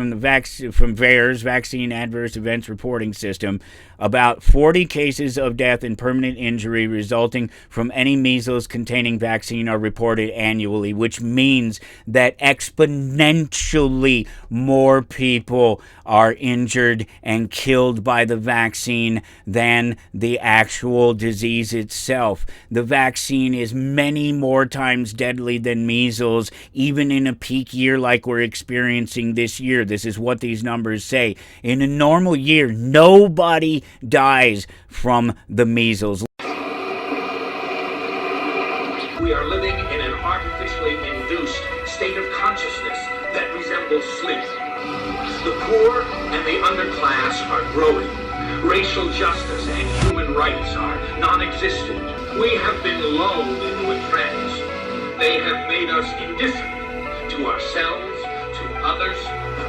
from from VAERS, Vaccine Adverse Events Reporting System, about 40 cases of death and permanent injury resulting from any measles-containing vaccine are reported annually, which means that exponentially more people are injured and killed by the vaccine than the actual disease itself. The vaccine is many more times deadly than measles, even in a peak year like we're experiencing this year. This is what these numbers say. In a normal year, nobody dies from the measles. We are living in an artificially induced state of consciousness that resembles sleep. The poor and the underclass are growing. Racial justice and human rights are non-existent. We have been lulled into a trance. They have made us indifferent to ourselves, to others.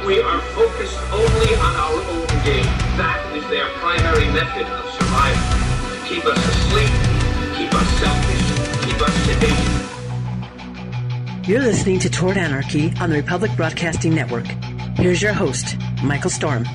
We are focused only on our own gain. That is their primary method of survival. Keep us asleep, keep us selfish, keep us sedated. You're listening to Toward Anarchy on the Republic Broadcasting Network. Here's your host, Michael Storm.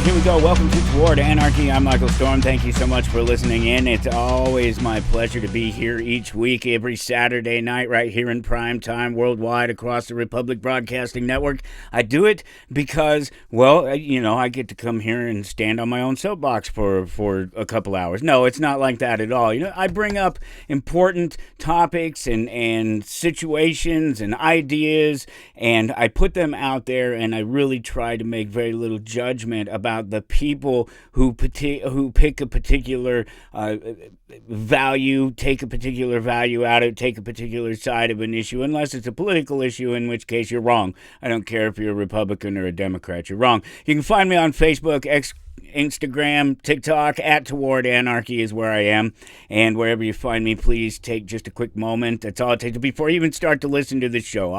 Here we go. Welcome to Toward Anarchy. I'm Michael Storm. Thank you so much for listening in. It's always my pleasure to be here each week, every Saturday night, right here in prime time, worldwide across the Republic Broadcasting Network. I do it because, well, I get to come here and stand on my own soapbox for a couple hours. No, it's not like that at all. I bring up important topics and situations and ideas, and I put them out there, and I really try to make very little judgment about the people who pick a particular value, take a particular value out of it, take a particular side of an issue, unless it's a political issue, in which case you're wrong. I don't care if you're a Republican or a Democrat, you're wrong. You can find me on Facebook, Instagram, TikTok, at Toward Anarchy is where I am. And wherever you find me, please take just a quick moment. That's all it takes before you even start to listen to the show.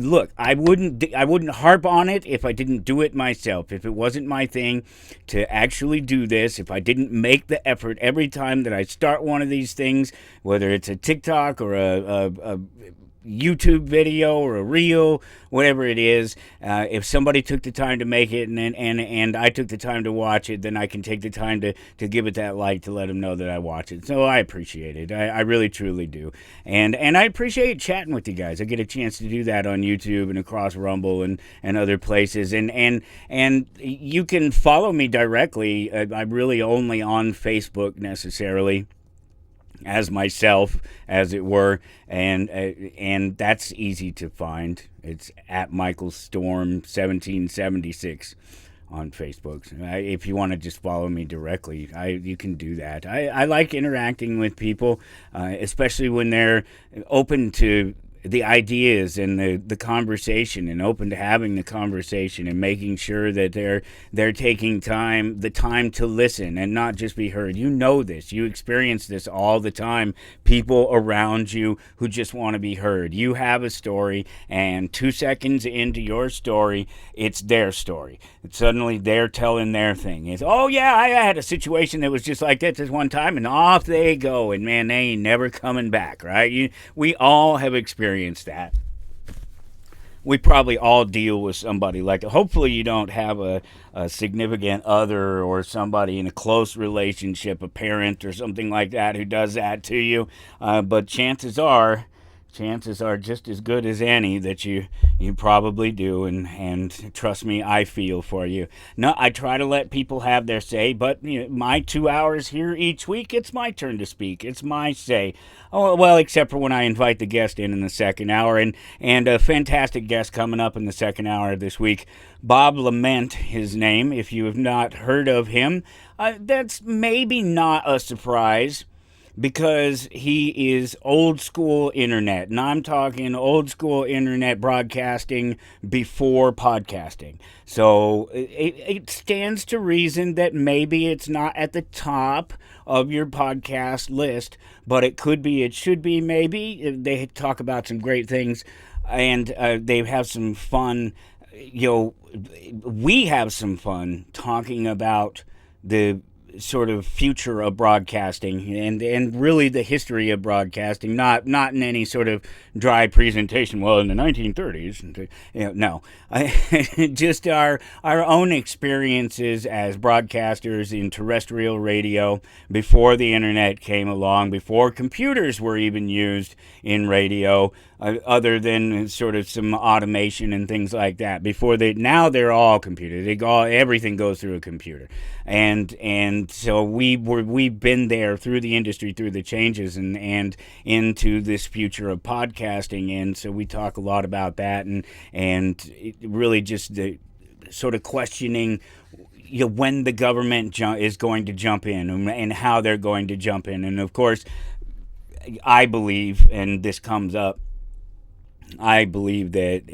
Look, I wouldn't harp on it if I didn't do it myself. If it wasn't my thing to actually do this, if I didn't make the effort every time that I start one of these things, whether it's a TikTok or a YouTube video or a reel, whatever it is, if somebody took the time to make it and I took the time to watch it, then I can take the time to give it that like to let them know that I watch it. So I appreciate it. I really, truly do. And I appreciate chatting with you guys. I get a chance to do that on YouTube and across Rumble and other places. And you can follow me directly. I'm really only on Facebook necessarily, as myself, as it were, and that's easy to find. It's at Michael Storm 1776 on Facebook. If you want to just follow me directly, you can do that. I like interacting with people, especially when they're open to the ideas and the conversation, and open to having the conversation, and making sure that they're taking the time to listen and not just be heard. You know this. You experience this all the time. People around you who just want to be heard. You have a story, and 2 seconds into your story, it's their story. And suddenly they're telling their thing. It's, oh yeah, I had a situation that was just like this one time, and off they go, and man, they ain't never coming back, right? We all have experienced that. We probably all deal with somebody like that. Hopefully you don't have a significant other or somebody in a close relationship, a parent or something like that, who does that to you. But chances are just as good as any that you probably do, and trust me, I feel for you. No, I try to let people have their say, but my 2 hours here each week, it's my turn to speak. It's my say. Oh, well, except for when I invite the guest in the second hour, and a fantastic guest coming up in the second hour this week. Bob LeMent, his name. If you have not heard of him, that's maybe not a surprise, because he is old school internet. And I'm talking old school internet broadcasting before podcasting. So it stands to reason that maybe it's not at the top of your podcast list, but it could be, it should be, maybe. They talk about some great things, and they have some fun. We have some fun talking about the sort of future of broadcasting and really the history of broadcasting, not in any sort of dry presentation. Well, in the 1930s, no, just our own experiences as broadcasters in terrestrial radio before the internet came along, before computers were even used in radio, other than sort of some automation and things like that. Now they're all computers. Everything goes through a computer, and so we've been there through the industry, through the changes, and into this future of podcasting, and so we talk a lot about that, and really just the sort of questioning when the government is going to jump in and how they're going to jump in. And of course, I believe, and this comes up, I believe that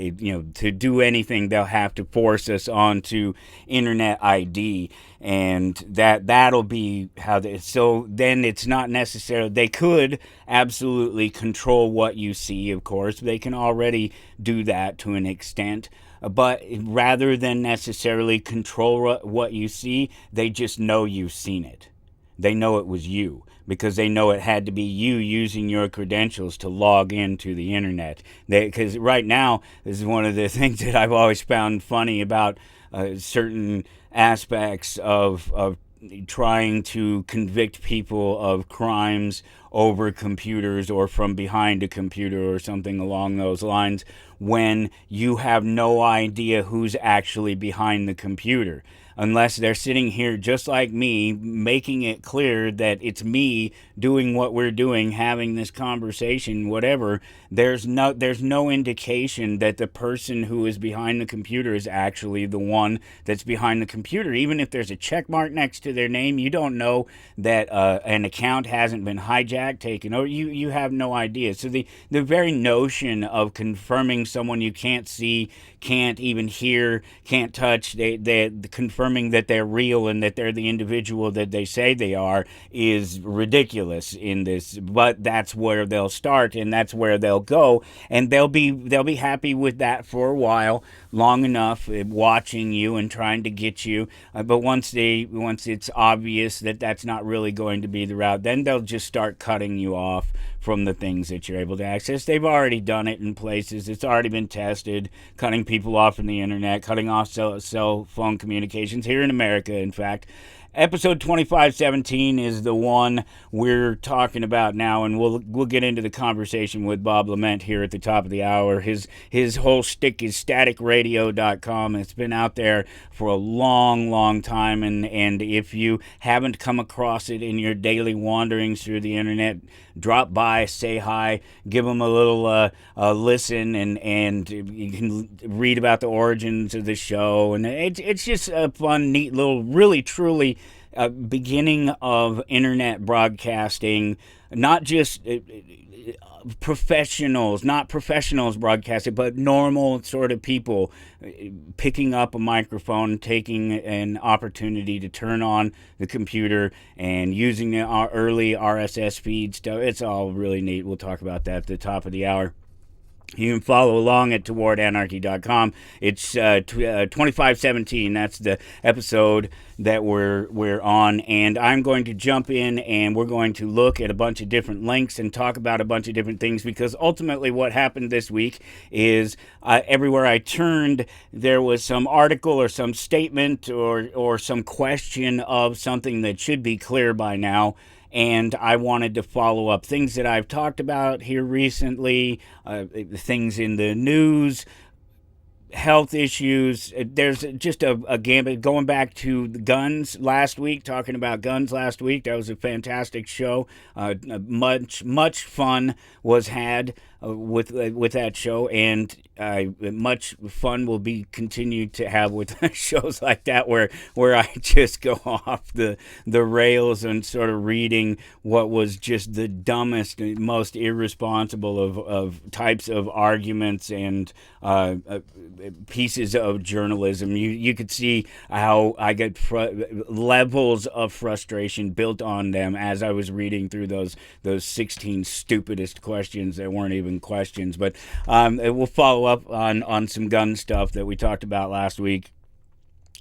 to do anything, they'll have to force us onto internet ID, and that'll be how so then it's not necessarily, they could absolutely control what you see. Of course, they can already do that to an extent, but rather than necessarily control what you see, they just know you've seen it. They know it was you, because they know it had to be you using your credentials to log into the internet. Because right now, this is one of the things that I've always found funny about certain aspects of trying to convict people of crimes over computers or from behind a computer or something along those lines, when you have no idea who's actually behind the computer. Unless they're sitting here just like me, making it clear that it's me doing what we're doing, having this conversation, whatever, there's no indication that the person who is behind the computer is actually the one that's behind the computer. Even if there's a check mark next to their name, you don't know that an account hasn't been hijacked, taken over. You have no idea. So the very notion of confirming someone you can't see, can't even hear, can't touch, they confirming that they're real and that they're the individual that they say they are, is ridiculous in this. But that's where they'll start, and that's where they'll go, and they'll be happy with that for a while, long enough, watching you and trying to get you. But once it's obvious that that's not really going to be the route, then they'll just start cutting you off from the things that you're able to access. They've already done it in places. It's already been tested, cutting people off from the internet, cutting off cell phone communications here in America, in fact. Episode 2517 is the one we're talking about now, and we'll get into the conversation with Bob LeMent here at the top of the hour. His whole shtick is staticradio.com. It's been out there for a long, long time, and if you haven't come across it in your daily wanderings through the internet, drop by, say hi, give them a little listen, and you can read about the origins of the show, and it's just a fun, neat little, really, truly beginning of internet broadcasting. Not just not professionals broadcasting, but normal sort of people picking up a microphone, taking an opportunity to turn on the computer and using the early RSS feed stuff. It's all really neat. We'll talk about that at the top of the hour. You can follow along at towardanarchy.com. It's 2517. That's the episode that we're on, and I'm going to jump in and we're going to look at a bunch of different links and talk about a bunch of different things, because ultimately what happened this week is everywhere I turned there was some article or some statement or some question of something that should be clear by now. And I wanted to follow up things that I've talked about here recently, things in the news, health issues. There's just a gambit going back to the guns last week, talking about guns last week. That was a fantastic show. Much fun was had with that show, and much fun will be continued to have with shows like that where I just go off the rails and sort of reading what was just the dumbest, most irresponsible of types of arguments and pieces of journalism. You could see how I get levels of frustration built on them as I was reading through those 16 stupidest questions that weren't even questions. But we'll follow up on some gun stuff that we talked about last week,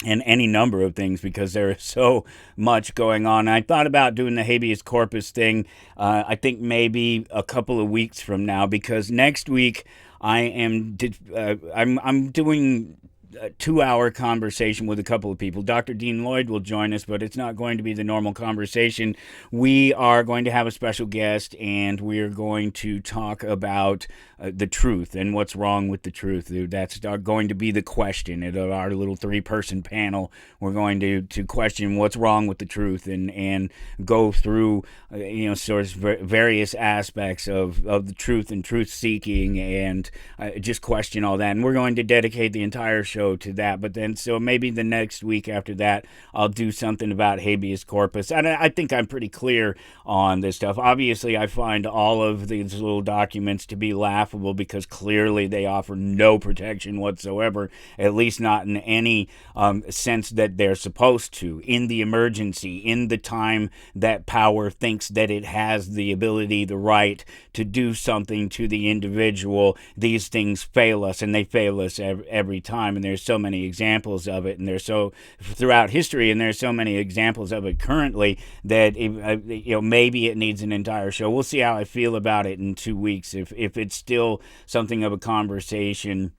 and any number of things, because there is so much going on. I thought about doing the habeas corpus thing, I think maybe a couple of weeks from now, because next week I'm doing a 2-hour conversation with a couple of people. Dr. Dean Lloyd will join us, but it's not going to be the normal conversation. We are going to have a special guest, and we're going to talk about the truth and what's wrong with the truth. That's going to be the question at our little 3-person panel. We're going to question what's wrong with the truth and go through sort of various aspects of the truth and truth seeking, and just question all that. And we're going to dedicate the entire show to that. But then, so maybe the next week after that, I'll do something about habeas corpus. And I think I'm pretty clear on this stuff. Obviously, I find all of these little documents to be laughable, because clearly they offer no protection whatsoever, at least not in any sense that they're supposed to. In the emergency, in the time that power thinks that it has the ability, the right to do something to the individual, these things fail us, and they fail us every time. And there's so many examples of it, and there's so throughout history, and there's so many examples of it currently that maybe it needs an entire show. We'll see how I feel about it in 2 weeks, if it's still something of a conversation.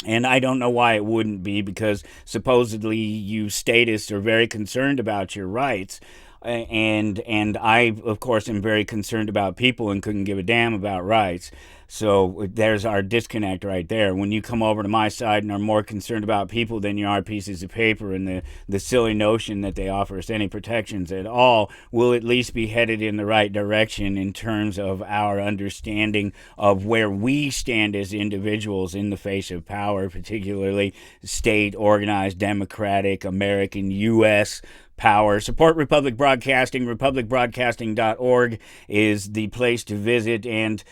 And I don't know why it wouldn't be, because supposedly you statists are very concerned about your rights. And I, of course, am very concerned about people and couldn't give a damn about rights. So there's our disconnect right there. When you come over to my side and are more concerned about people than you are pieces of paper, and the silly notion that they offer us any protections at all, will at least be headed in the right direction in terms of our understanding of where we stand as individuals in the face of power, particularly state, organized, democratic, American, U.S. power. Support Republic Broadcasting. republicbroadcasting.org is the place to visit, and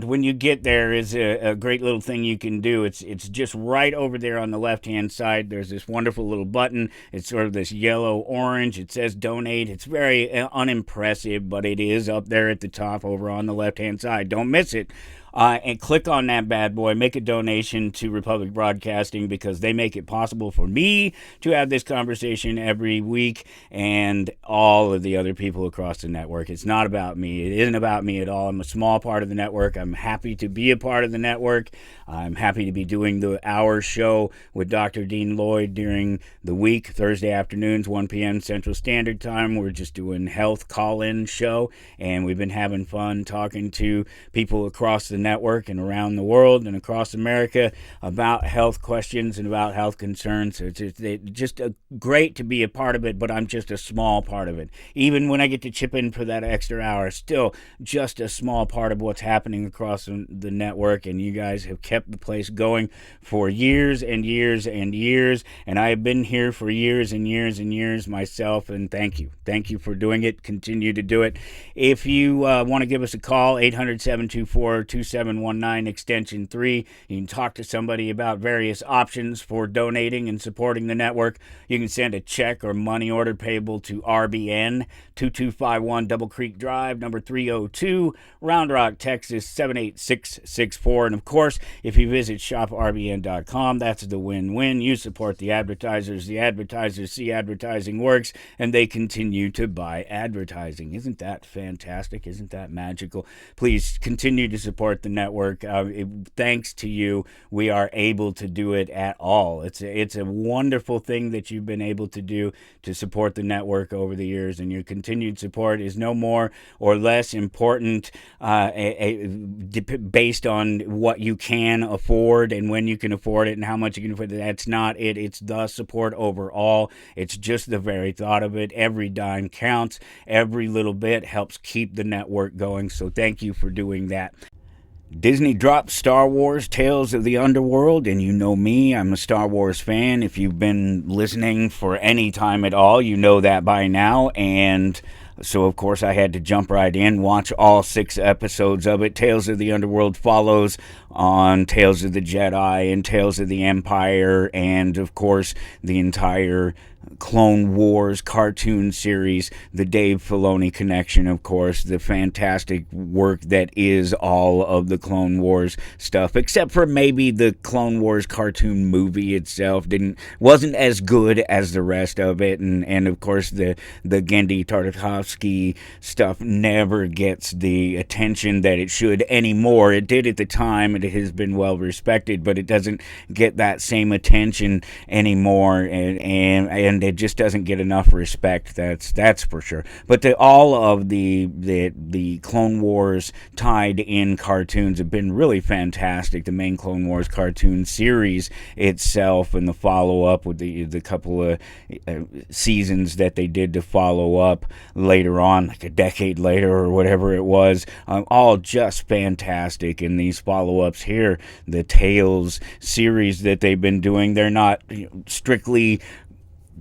when you get there is a great little thing you can do. It's just right over there on the left-hand side. There's this wonderful little button. It's sort of this yellow-orange. It says donate. It's very unimpressive, but it is up there at the top over on the left-hand side. Don't miss it. And click on that bad boy, make a donation to Republic Broadcasting, because they make it possible for me to have this conversation every week, and all of the other people across the network. It's not about me. It isn't about me at all. I'm a small part of the network. I'm happy to be a part of the network. I'm happy to be doing the hour show with Dr. Dean Lloyd during the week, Thursday afternoons, 1 p.m. Central Standard Time. We're just doing health call-in show, and we've been having fun talking to people across the network and around the world and across America about health questions and about health concerns. So it's just great to be a part of it, but I'm just a small part of it. Even when I get to chip in for that extra hour, still just a small part of what's happening across the network, and you guys have kept the place going for years and years and years, and I have been here for years and years and years myself, and thank you. Thank you for doing it. Continue to do it. If you want to give us a call, 800-724-2719, extension 3. You can talk to somebody about various options for donating and supporting the network. You can send a check or money order payable to RBN, 2251 Double Creek Drive, number 302, Round Rock, Texas, 78664. And of course, if you visit shoprbn.com, that's the win-win. You support the advertisers see advertising works, and they continue to buy advertising. Isn't that fantastic? Isn't that magical? Please continue to support the network. Thanks to you, we are able to do it at all. It's a wonderful thing that you've been able to do to support the network over the years, and your continued support is no more or less important based on what you can afford and when you can afford it and how much you can afford it. That's not it. It's the support overall. It's just the very thought of it. Every dime counts. Every little bit helps keep the network going, so thank you for doing that. Disney dropped Star Wars Tales of the Underworld, and you know me, I'm a Star Wars fan. If you've been listening for any time at all, you know that by now, and So, of course, I had to jump right in, watch all 6 episodes of it. Tales of the Underworld follows on Tales of the Jedi and Tales of the Empire, and, of course, the entire Clone Wars cartoon series, the Dave Filoni connection, of course, the fantastic work that is all of the Clone Wars stuff, except for maybe the Clone Wars cartoon movie itself wasn't as good as the rest of it, and of course the Genndy Tartakovsky stuff never gets the attention that it should anymore. It did at the time, it has been well respected, but it doesn't get that same attention anymore, and it just doesn't get enough respect. That's for sure. But all of the Clone Wars tied in cartoons have been really fantastic. The main Clone Wars cartoon series itself, and the follow up with the couple of seasons that they did to follow up later on, like a decade later or whatever it was, all just fantastic. And these follow ups here, the Tales series that they've been doing, they're not strictly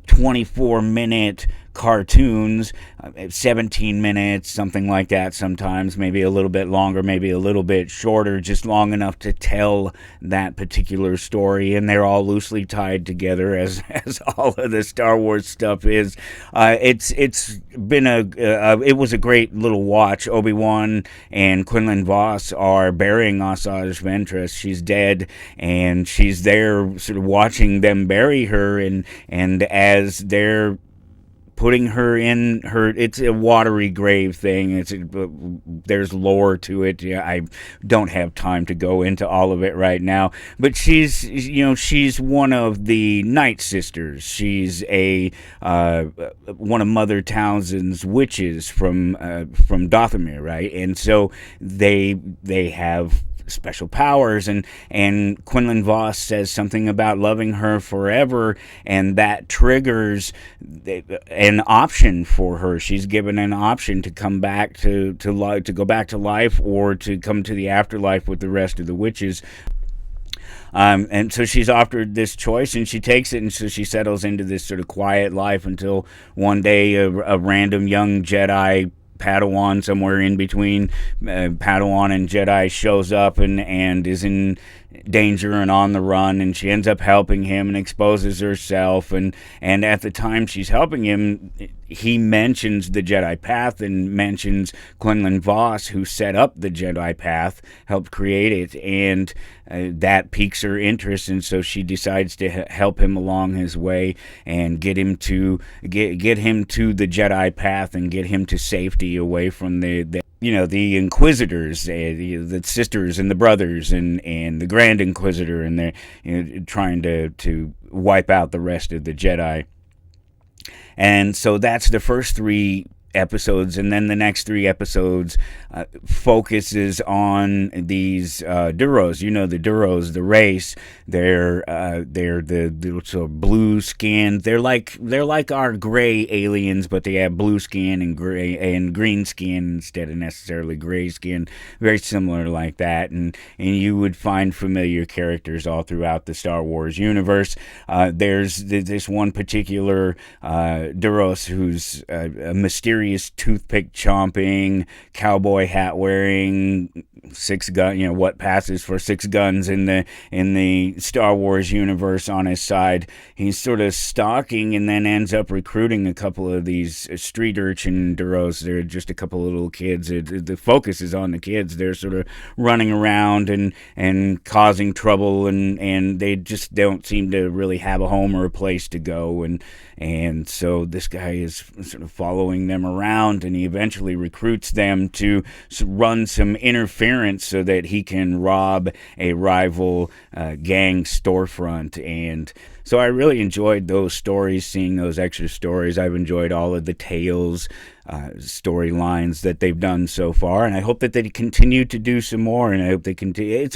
24-minute cartoons, 17 minutes, something like that sometimes, maybe a little bit longer, maybe a little bit shorter, just long enough to tell that particular story, and they're all loosely tied together as all of the Star Wars stuff is. It's been it was a great little watch. Obi-Wan and Quinlan Vos are burying Asajj Ventress. She's dead, and she's there sort of watching them bury her, and as they're putting her in it's a watery grave thing. There's lore to it. Yeah, I don't have time to go into all of it right now. But she's one of the Night Sisters. She's one of Mother Townsend's witches from Dathomir, right? And so they have special powers, and Quinlan Vos says something about loving her forever, and that triggers an option for her. She's given an option to come back to go back to life, or to come to the afterlife with the rest of the witches. And so she's offered this choice, and she takes it, and so she settles into this sort of quiet life until one day a random young Jedi Padawan, somewhere in between Padawan and Jedi, shows up and is in danger and on the run, and she ends up helping him and exposes herself, and at the time she's helping him, he mentions the Jedi Path and mentions Quinlan Vos, who set up the Jedi Path, helped create it, and that piques her interest, and so she decides to help him along his way and get him to the Jedi Path and get him to safety away from the Inquisitors, the sisters and the brothers and the Grand Inquisitor, and they're trying to wipe out the rest of the Jedi. And so that's the first 3 episodes, and then the next 3 episodes focuses on these Duros. The Duros, the race. They're the sort of blue skin. They're like our gray aliens, but they have blue skin and green skin instead of necessarily gray skin. Very similar like that, and you would find familiar characters all throughout the Star Wars universe. There's this one particular Duros who's a mysterious toothpick chomping, cowboy hat wearing, 6 gun, what passes for 6 guns in the Star Wars universe on his side. He's sort of stalking and then ends up recruiting a couple of these street urchin Duros. They're just a couple of little kids. The focus is on the kids. They're sort of running around and causing trouble, and they just don't seem to really have a home or a place to go, and so this guy is sort of following them around, and he eventually recruits them to run some interference so that he can rob a rival gang storefront. And so I really enjoyed those stories, seeing those extra stories. I've enjoyed all of the Tales storylines that they've done so far, and I hope that they continue to do some more, and I hope they continue.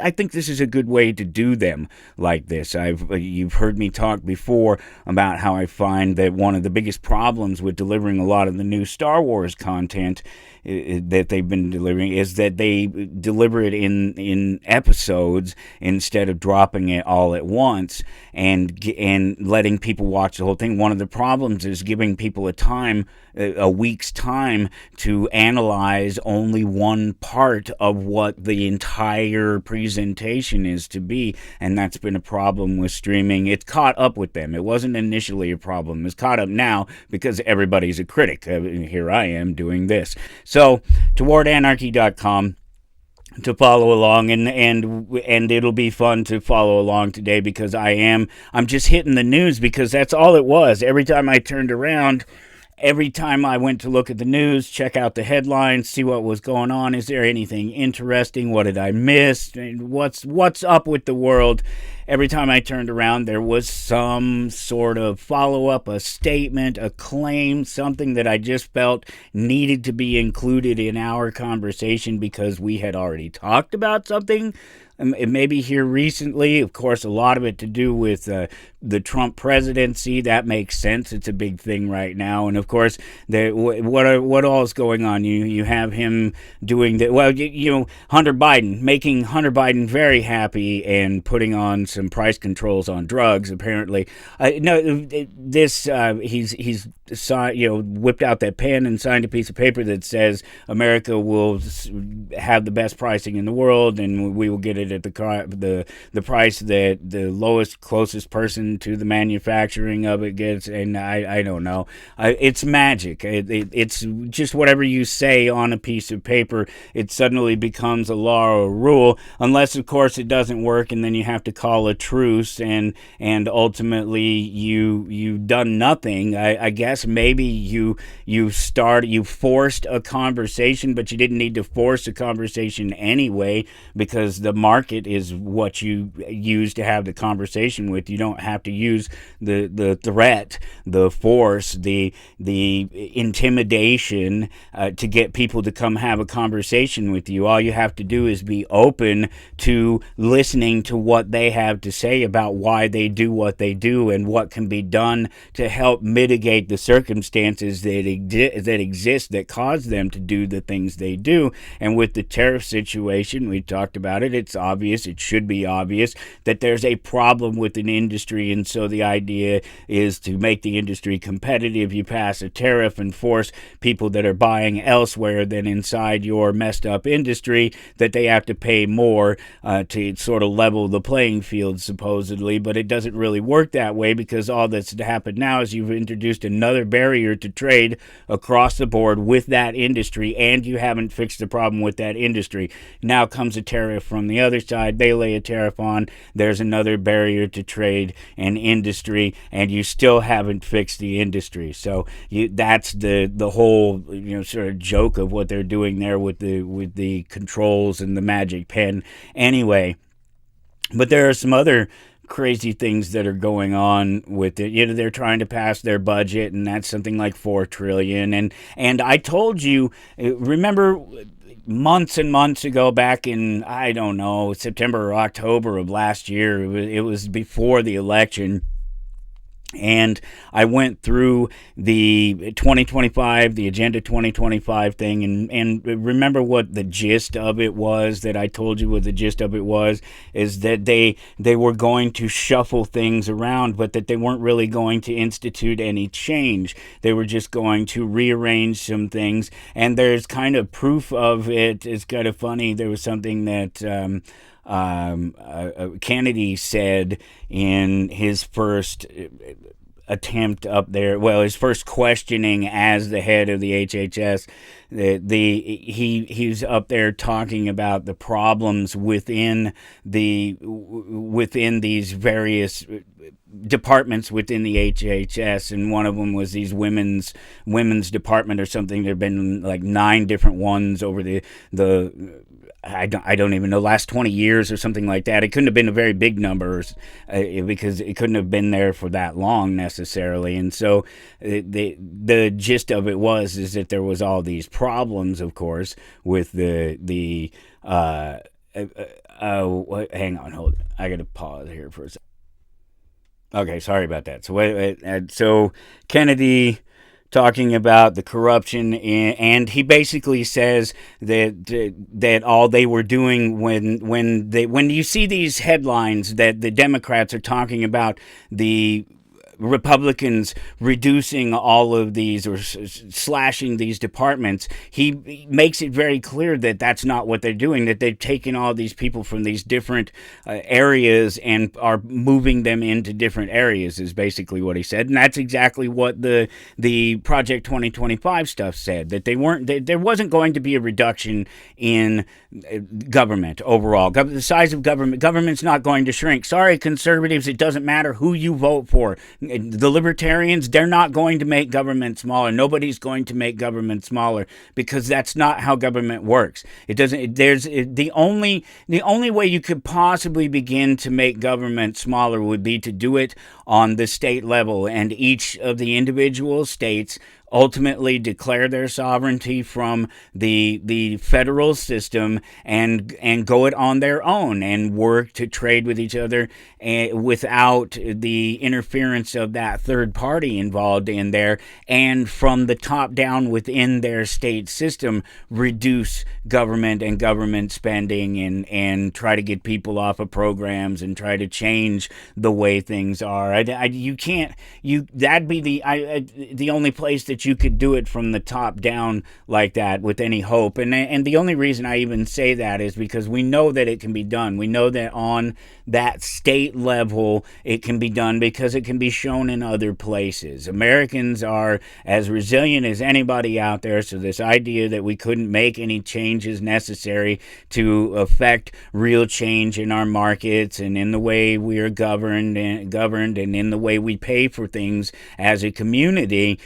I think this is a good way to do them like this. You've heard me talk before about how I find that one of the biggest problems with delivering a lot of the new Star Wars content that they've been delivering is that they deliver it in episodes instead of dropping it all at once. And and letting people watch the whole thing. One of the problems is giving people a week's time to analyze only one part of what the entire presentation is to be, and that's been a problem with streaming. It's caught up with them. It wasn't initially a problem. It's caught up now because everybody's a critic. Here I am doing this. So, towardanarchy.com to follow along, and it'll be fun to follow along today because I'm just hitting the news because that's all it was. Every time I turned around, every time I went to look at the news, check out the headlines, see what was going on, is there anything interesting, what did I miss, what's up with the world? Every time I turned around, there was some sort of follow-up, a statement, a claim, something that I just felt needed to be included in our conversation because we had already talked about something. Maybe here recently, of course, a lot of it to do with the Trump presidency. That makes sense. It's a big thing right now. And of course, what all is going on? You have him doing the Hunter Biden, making Hunter Biden very happy and putting on some price controls on drugs. Apparently, he's whipped out that pen and signed a piece of paper that says America will have the best pricing in the world, and we will get it at the price that the lowest, closest person to the manufacturing of it gets. And I don't know. It's magic. It's just whatever you say on a piece of paper, it suddenly becomes a law or a rule, unless of course it doesn't work, and then you have to call a truce, and ultimately you've done nothing. I guess maybe you forced a conversation, but you didn't need to force a conversation anyway, because the market is what you use to have the conversation with. You don't have to use the threat, the force, the intimidation to get people to come have a conversation with you. All you have to do is be open to listening to what they have to say about why they do what they do and what can be done to help mitigate the circumstances that exist that cause them to do the things they do. And with the tariff situation, we talked about it. It's obvious, it should be obvious, that there's a problem with an industry, and so the idea is to make the industry competitive. You pass a tariff and force people that are buying elsewhere than inside your messed up industry that they have to pay more to sort of level the playing field, supposedly. But it doesn't really work that way, because all that's happened now is you've introduced another barrier to trade across the board with that industry, and you haven't fixed the problem with that industry. Now comes a tariff from the other side. They lay a tariff on. There's another barrier to trade and industry, and you still haven't fixed the industry. So that's the whole sort of joke of what they're doing there with the controls and the magic pen. Anyway, but there are some other crazy things that are going on with it. They're trying to pass their budget, and that's something like $4 trillion. And I told you, remember months and months ago, back in, I don't know, September or October of last year, it was before the election, and I went through the 2025, the Agenda 2025 thing, and remember what the gist of it was, that I told you what the gist of it was, is that they were going to shuffle things around, but that they weren't really going to institute any change. They were just going to rearrange some things, and there's kind of proof of it. It's kind of funny. There was something that Kennedy said in his first attempt up there, his first questioning as the head of the HHS. He's up there talking about the problems within these various departments within the HHS, and one of them was these women's department or something. There have been like 9 different ones over the I don't even know, last 20 years or something like that. It couldn't have been a very big number because it couldn't have been there for that long necessarily. And so the gist of it is that there was all these problems, of course, with hang on, hold it. I got to pause here for a second. Okay, sorry about that. So Kennedy talking about the corruption, and he basically says that all they were doing when you see these headlines that the Democrats are talking about the Republicans reducing all of these or slashing these departments, he makes it very clear that that's not what they're doing, that they've taken all these people from these different areas and are moving them into different areas, is basically what he said. And that's exactly what the Project 2025 stuff said, that there wasn't going to be a reduction in government overall. The size of government's not going to shrink. Sorry, conservatives, it doesn't matter who you vote for. The libertarians, they're not going to make government smaller. Nobody's going to make government smaller, because that's not how government works. It doesn't. There's the only way you could possibly begin to make government smaller would be to do it on the state level, and each of the individual states ultimately declare their sovereignty from the federal system and go it on their own and work to trade with each other, and without the interference of that third party involved in there, and from the top down within their state system reduce government and government spending, and try to get people off of programs and try to change the way things are. That'd be the only place that you could do it from the top down like that with any hope. And the only reason I even say that is because we know that it can be done. We know that on that state level it can be done, because it can be shown in other places. Americans are as resilient as anybody out there, so this idea that we couldn't make any changes necessary to affect real change in our markets and in the way we are governed and in the way we pay for things as a community,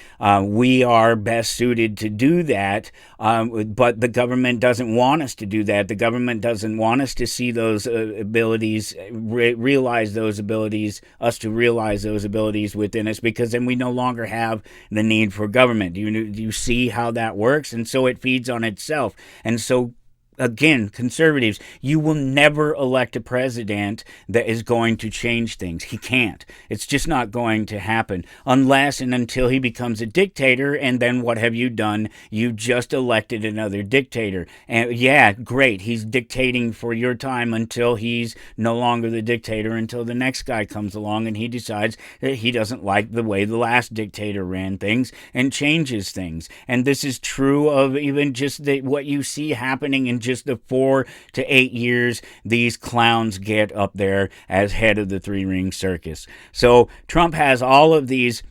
we are best suited to do that, but the government doesn't want us to do that. The government doesn't want us to see those abilities, realize those abilities within us, because then we no longer have the need for government. Do you see how that works? And so it feeds on itself. And so, again, conservatives, you will never elect a president that is going to change things. He can't. It's just not going to happen unless and until he becomes a dictator. And then what have you done? You just elected another dictator. And yeah, great. He's dictating for your time until he's no longer the dictator, until the next guy comes along and he decides that he doesn't like the way the last dictator ran things and changes things. And this is true of even just what you see happening in just the 4 to 8 years these clowns get up there as head of the three-ring circus. So Trump has all of these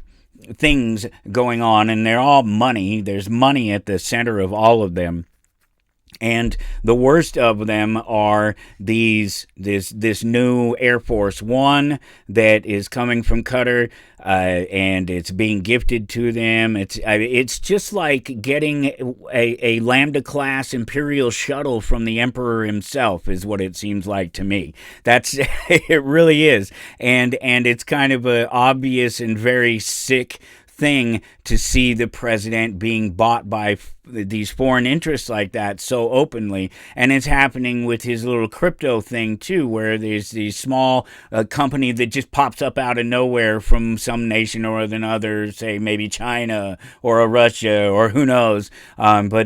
things going on, and they're all money. There's money at the center of all of them. And the worst of them are this new Air Force One that is coming from Qatar, and it's being gifted to them. It's just like getting a Lambda class Imperial shuttle from the Emperor himself, is what it seems like to me. That's it really is, and it's kind of a obvious and very sick thing to see the president being bought by these foreign interests like that so openly. And it's happening with his little crypto thing too, where there's these small company that just pops up out of nowhere from some nation or another, say maybe China or Russia or who knows, but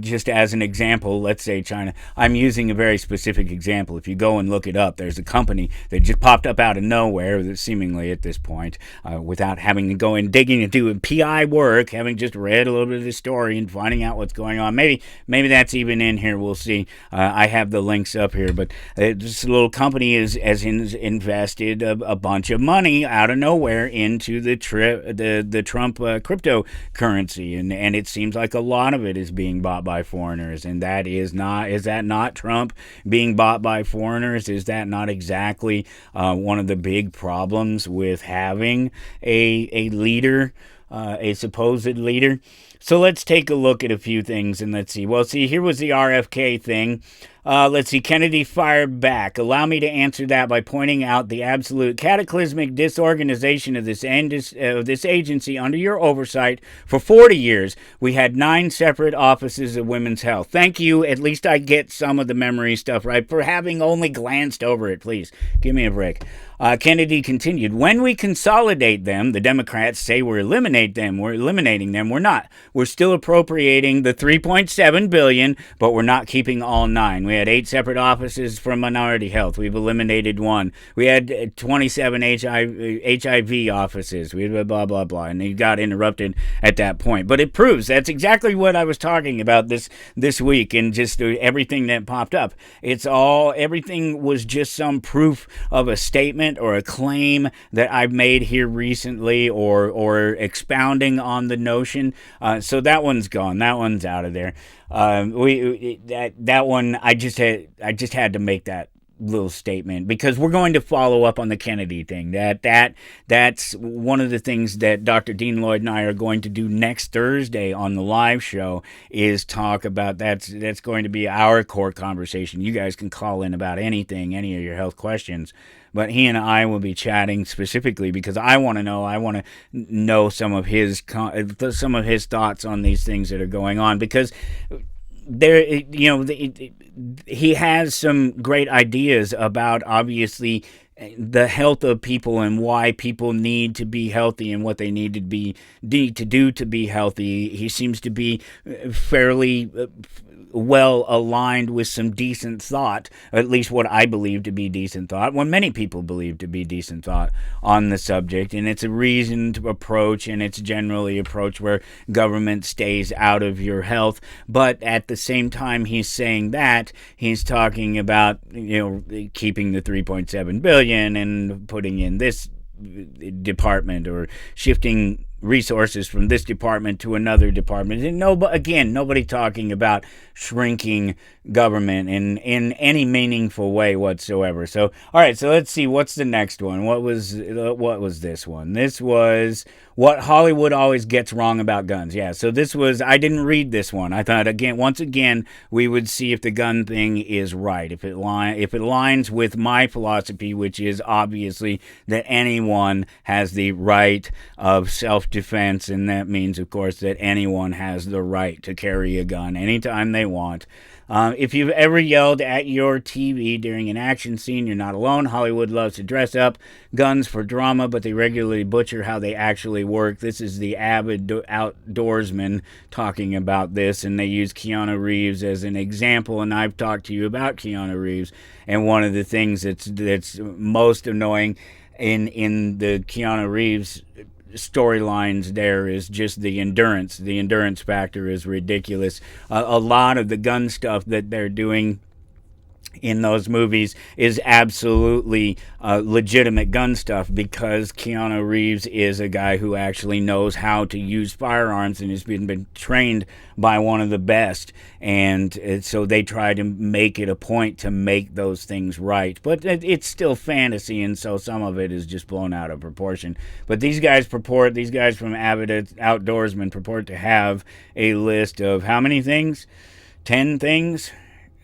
just as an example, let's say China. I'm using a very specific example. If you go and look it up, there's a company that just popped up out of nowhere, seemingly at this point, without having to go and digging and doing PI work, having just read a little bit of the story and finding out what's going on. Maybe that's even in here. We'll see. I have the links up here, but this little company has invested a bunch of money out of nowhere into the Trump cryptocurrency, and it seems like a lot of it is being bought by foreigners. And is that not Trump being bought by foreigners? Is that not exactly one of the big problems with having a leader, a supposed leader? So let's take a look at a few things and let's see. Well, see, here was the RFK thing. Let's see, Kennedy fired back. Allow me to answer that by pointing out the absolute cataclysmic disorganization of this agency under your oversight for 40 years. We had 9 separate offices of women's health. Thank you. At least I get some of the memory stuff right for having only glanced over it. Please give me a break. Kennedy continued, when we consolidate them, the Democrats say we're eliminating them. We're not. We're still appropriating the $3.7 billion, but we're not keeping all 9. We had 8 separate offices for minority health. We've eliminated 1. We had 27 HIV offices. We had blah, blah, blah. And he got interrupted at that point. But it proves that's exactly what I was talking about this week and just everything that popped up. Everything was just some proof of a statement or a claim that I've made here recently or expounding on the notion. So that one's gone. That one's out of there. That one I just had to make that little statement because we're going to follow up on the Kennedy thing. That's one of the things that Dr. Dean Lloyd and I are going to do next Thursday on the live show is talk about that's going to be our core conversation. You guys can call in about anything, any of your health questions. But he and I will be chatting specifically because I want to know some of his thoughts on these things that are going on because he has some great ideas about obviously the health of people and why people need to be healthy and what they need to do to be healthy. He seems to be fairly well aligned with some decent thought, at least what I believe to be decent thought, what many people believe to be decent thought on the subject. And it's a reasoned approach, and it's generally an approach where government stays out of your health. But at the same time he's saying that, he's talking about, keeping the $3.7 billion and putting in this department or shifting resources from this department to another department. And nobody talking about shrinking government in any meaningful way whatsoever. So, all right, so let's see, what's the next one? What was this one? This was what Hollywood always gets wrong about guns. Yeah, so I didn't read this one. I thought, once again, we would see if the gun thing is right, if it aligns with my philosophy, which is obviously that anyone has the right of self-defense, and that means, of course, that anyone has the right to carry a gun anytime they want. If you've ever yelled at your TV during an action scene, you're not alone. Hollywood loves to dress up guns for drama, but they regularly butcher how they actually work. This is the avid outdoorsman talking about this, and they use Keanu Reeves as an example, and I've talked to you about Keanu Reeves, and one of the things that's most annoying in the Keanu Reeves storylines there is just the endurance. The endurance factor is ridiculous. A lot of the gun stuff that they're doing in those movies is absolutely legitimate gun stuff because Keanu Reeves is a guy who actually knows how to use firearms and has been trained by one of the best, and so they try to make it a point to make those things right, but it's still fantasy, and so some of it is just blown out of proportion. But these guys from Avid Outdoorsman purport to have a list of how many things? 10 things?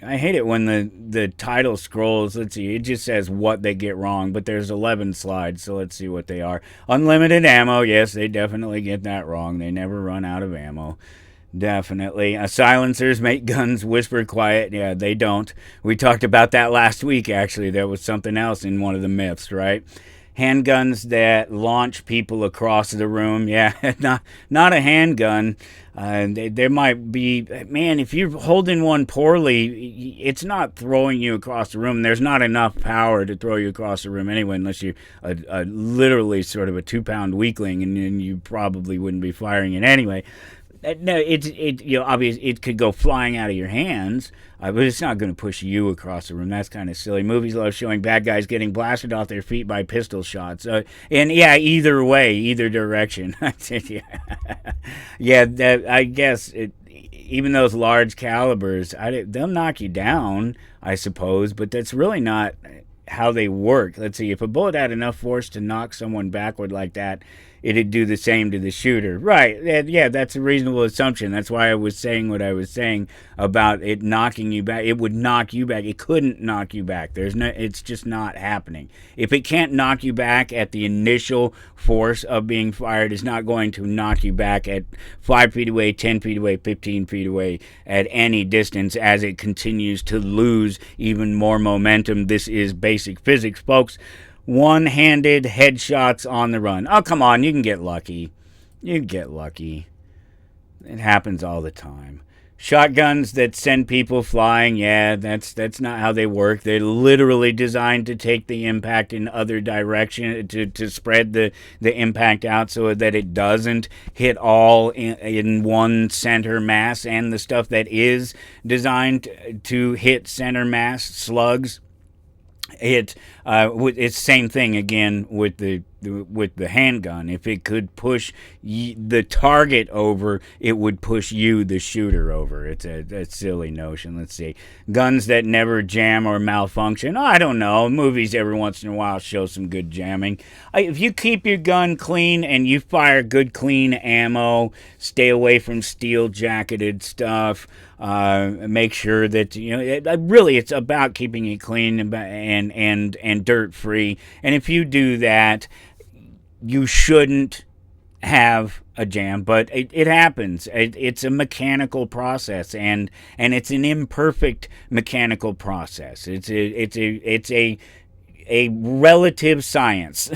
I hate it when the title scrolls. Let's see, it just says what they get wrong, but there's 11 slides, so let's see what they are. Unlimited ammo, yes, they definitely get that wrong. They never run out of ammo. Definitely. Silencers make guns whisper quiet. Yeah, they don't. We talked about that last week, actually. There was something else in one of the myths, right? Handguns that launch people across the room. Yeah, not a handgun. There might be, man, if you're holding one poorly, it's not throwing you across the room. There's not enough power to throw you across the room anyway, unless you're literally sort of a 2-pound weakling, and you probably wouldn't be firing it anyway. No, obviously it could go flying out of your hands, but it's not going to push you across the room. That's kind of silly. Movies love showing bad guys getting blasted off their feet by pistol shots. And yeah, either way, either direction. Yeah, I guess even those large calibers, they'll knock you down, I suppose, but that's really not how they work. Let's see, if a bullet had enough force to knock someone backward like that, it'd do the same to the shooter. Right. Yeah, that's a reasonable assumption. That's why I was saying what I was saying about it knocking you back. It would knock you back. It couldn't knock you back. It's just not happening. If it can't knock you back at the initial force of being fired, it's not going to knock you back at 5 feet away, 10 feet away, 15 feet away, at any distance as it continues to lose even more momentum. This is basic physics, folks. One-handed headshots on the run. Oh, come on, you can get lucky. You can get lucky. It happens all the time. Shotguns that send people flying, yeah, that's not how they work. They're literally designed to take the impact in other direction, to spread the impact out so that it doesn't hit all in one center mass. And the stuff that is designed to hit center mass, slugs, it's the same thing again with the handgun. If it could push the target over, it would push you, the shooter, over. It's a silly notion. Let's see. Guns that never jam or malfunction. Oh, I don't know. Movies every once in a while show some good jamming. If you keep your gun clean and you fire good clean ammo, stay away from steel-jacketed stuff. Make sure that really it's about keeping it clean and dirt free. And if you do that, you shouldn't have a jam, but it happens. It's a mechanical process, and it's an imperfect mechanical process. It's a relative science.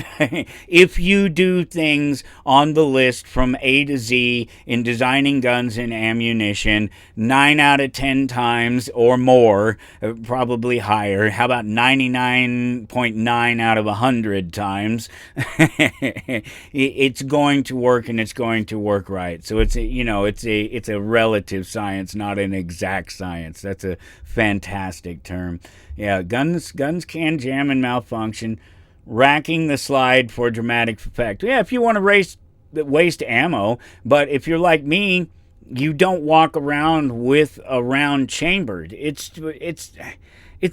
If you do things on the list from A to Z in designing guns and ammunition 9 out of 10 times or more, probably higher, how about 99.9 out of 100 times, it's going to work, and it's going to work right. So it's a relative science, not an exact science. That's a fantastic term. Yeah, guns can jam and malfunction. Racking the slide for dramatic effect. Yeah, if you want to waste ammo, but if you're like me, you don't walk around with a round chambered. It's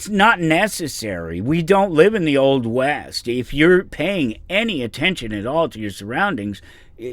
not necessary. We don't live in the Old West. If you're paying any attention at all to your surroundings,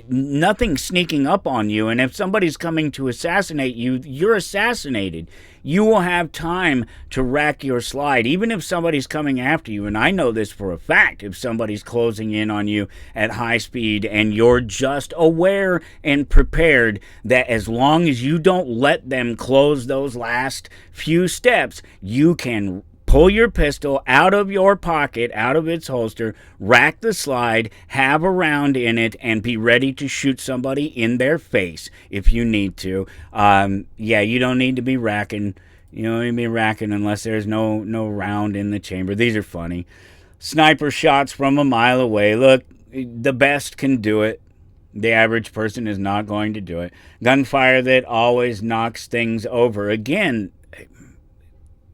nothing's sneaking up on you, and if somebody's coming to assassinate you, you're assassinated. You will have time to rack your slide, even if somebody's coming after you. And I know this for a fact. If somebody's closing in on you at high speed and you're just aware and prepared that as long as you don't let them close those last few steps, you can pull your pistol out of your pocket, out of its holster, rack the slide, have a round in it, and be ready to shoot somebody in their face if you need to. You don't need to be racking. You don't need to be racking unless there's no round in the chamber. These are funny. Sniper shots from a mile away. Look, the best can do it. The average person is not going to do it. Gunfire that always knocks things over. Again,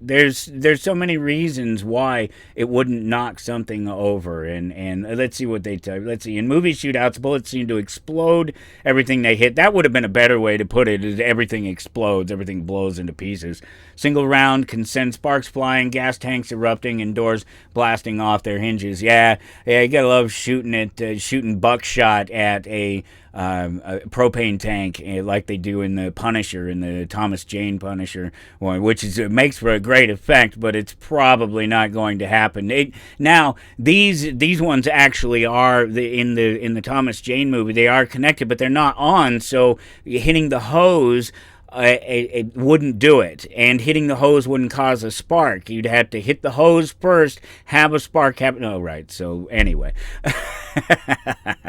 there's so many reasons why it wouldn't knock something over, and let's see what they tell you. Let's see. In movie shootouts, bullets seem to explode everything they hit. That would have been a better way to put it, is everything explodes, everything blows into pieces. Single round can send sparks flying, gas tanks erupting, and doors blasting off their hinges. Yeah, you gotta love shooting buckshot at a propane tank, like they do in the Punisher, in the Thomas Jane Punisher one, which makes for a great effect, but it's probably not going to happen. Now these ones actually are in the Thomas Jane movie. They are connected, but they're not on. So hitting the hose, it wouldn't do it, and hitting the hose wouldn't cause a spark. You'd have to hit the hose first, have a spark happen. Oh, right. So anyway,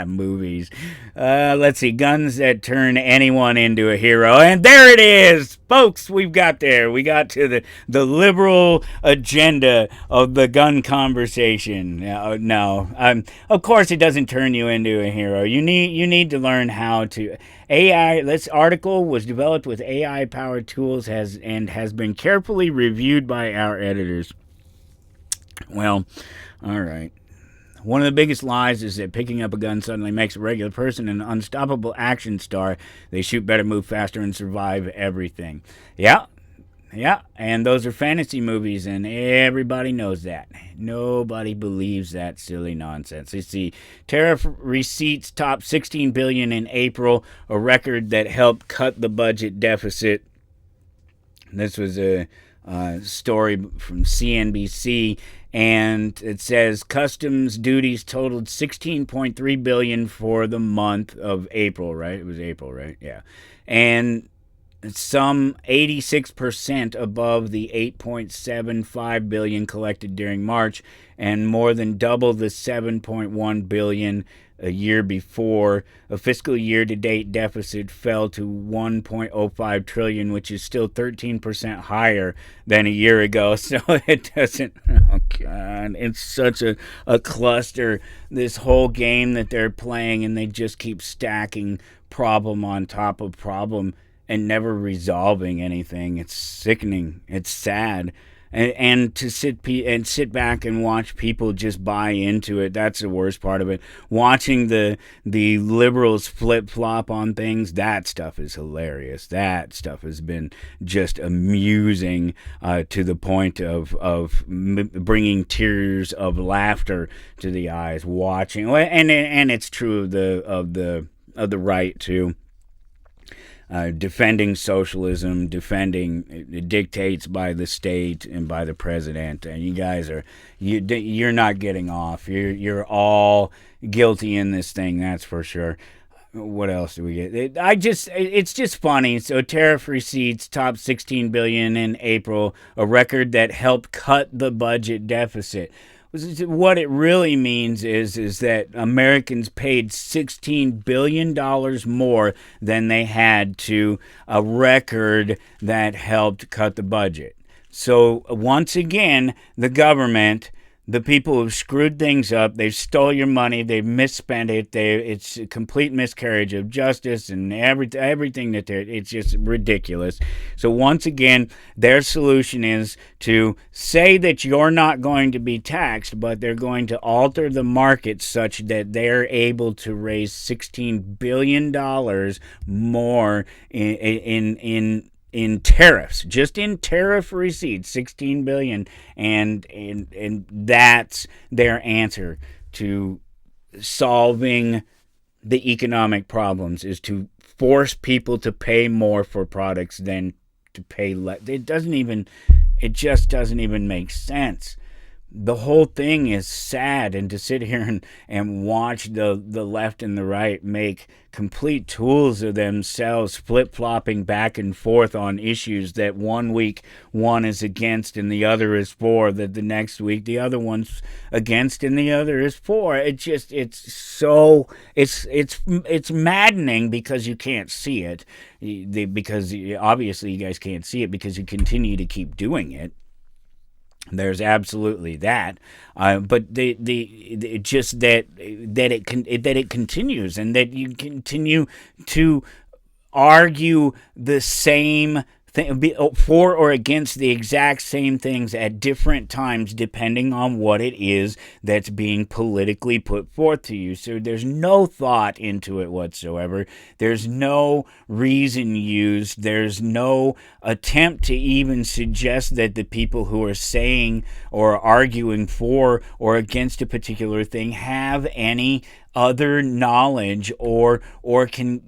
movies. Let's see. Guns that turn anyone into a hero, and there it is, folks. We got to the liberal agenda of the gun conversation. No. Of course, it doesn't turn you into a hero. You need to learn how to. AI, this article was developed with AI-powered tools has been carefully reviewed by our editors. Well, all right. One of the biggest lies is that picking up a gun suddenly makes a regular person an unstoppable action star. They shoot better, move faster, and survive everything. Yeah, Yeah, and those are fantasy movies, and everybody knows that. Nobody believes that silly nonsense. You see, tariff receipts topped 16 billion in April, a record that helped cut the budget deficit. This was a story from CNBC, and it says customs duties totaled 16.3 billion for the month of April. Right? It was April, right? Yeah, and some 86% above the 8.75 billion collected during March, and more than double the 7.1 billion a year before. A fiscal year-to-date deficit fell to 1.05 trillion, which is still 13% higher than a year ago. So it doesn't. Oh God, it's such a cluster. This whole game that they're playing, and they just keep stacking problem on top of problem and never resolving anything. It's sickening. It's sad. And to sit back and watch people just buy into it, that's the worst part of it. Watching the liberals flip-flop on things, that stuff is hilarious. That stuff has been just amusing to the point of bringing tears of laughter to the eyes watching. And it's true of the right too. Defending socialism, defending dictates by the state and by the president, and you guys you're not getting off. You're all guilty in this thing, that's for sure. What else do we get? It's just funny. So tariff receipts topped 16 billion in April, a record that helped cut the budget deficit. What it really means is that Americans paid $16 billion more than they had to a record that helped cut the budget. So once again, the government, the people who've screwed things up, they've stole your money, they've misspent it, it's a complete miscarriage of justice and everything that it's just ridiculous. So once again, their solution is to say that you're not going to be taxed, but they're going to alter the market such that they're able to raise $16 billion more in tariffs, just in tariff receipts, 16 billion, and that's their answer to solving the economic problems, is to force people to pay more for products than to pay less. It just doesn't even make sense. The whole thing is sad, and to sit here and watch the left and the right make complete tools of themselves, flip-flopping back and forth on issues that one week one is against and the other is for, that the next week the other one's against and the other is for. It's maddening because you can't see it, because obviously you guys can't see it because you continue to keep doing it. There's absolutely that, but just that it continues, and that you continue to argue the same thing, for or against the exact same things at different times, depending on what it is that's being politically put forth to you. So there's no thought into it whatsoever. There's no reason used. There's no attempt to even suggest that the people who are saying or arguing for or against a particular thing have any other knowledge or can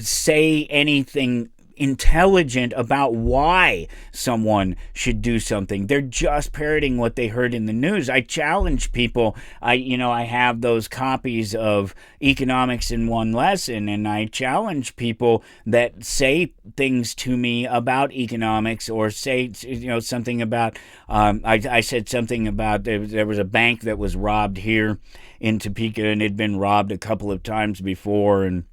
say anything intelligent about why someone should do something. They're just parroting what they heard in the news. I challenge people. I have those copies of Economics in One Lesson, and I challenge people that say things to me about economics, or say something about I said something about there was a bank that was robbed here in Topeka, and it had been robbed a couple of times before, and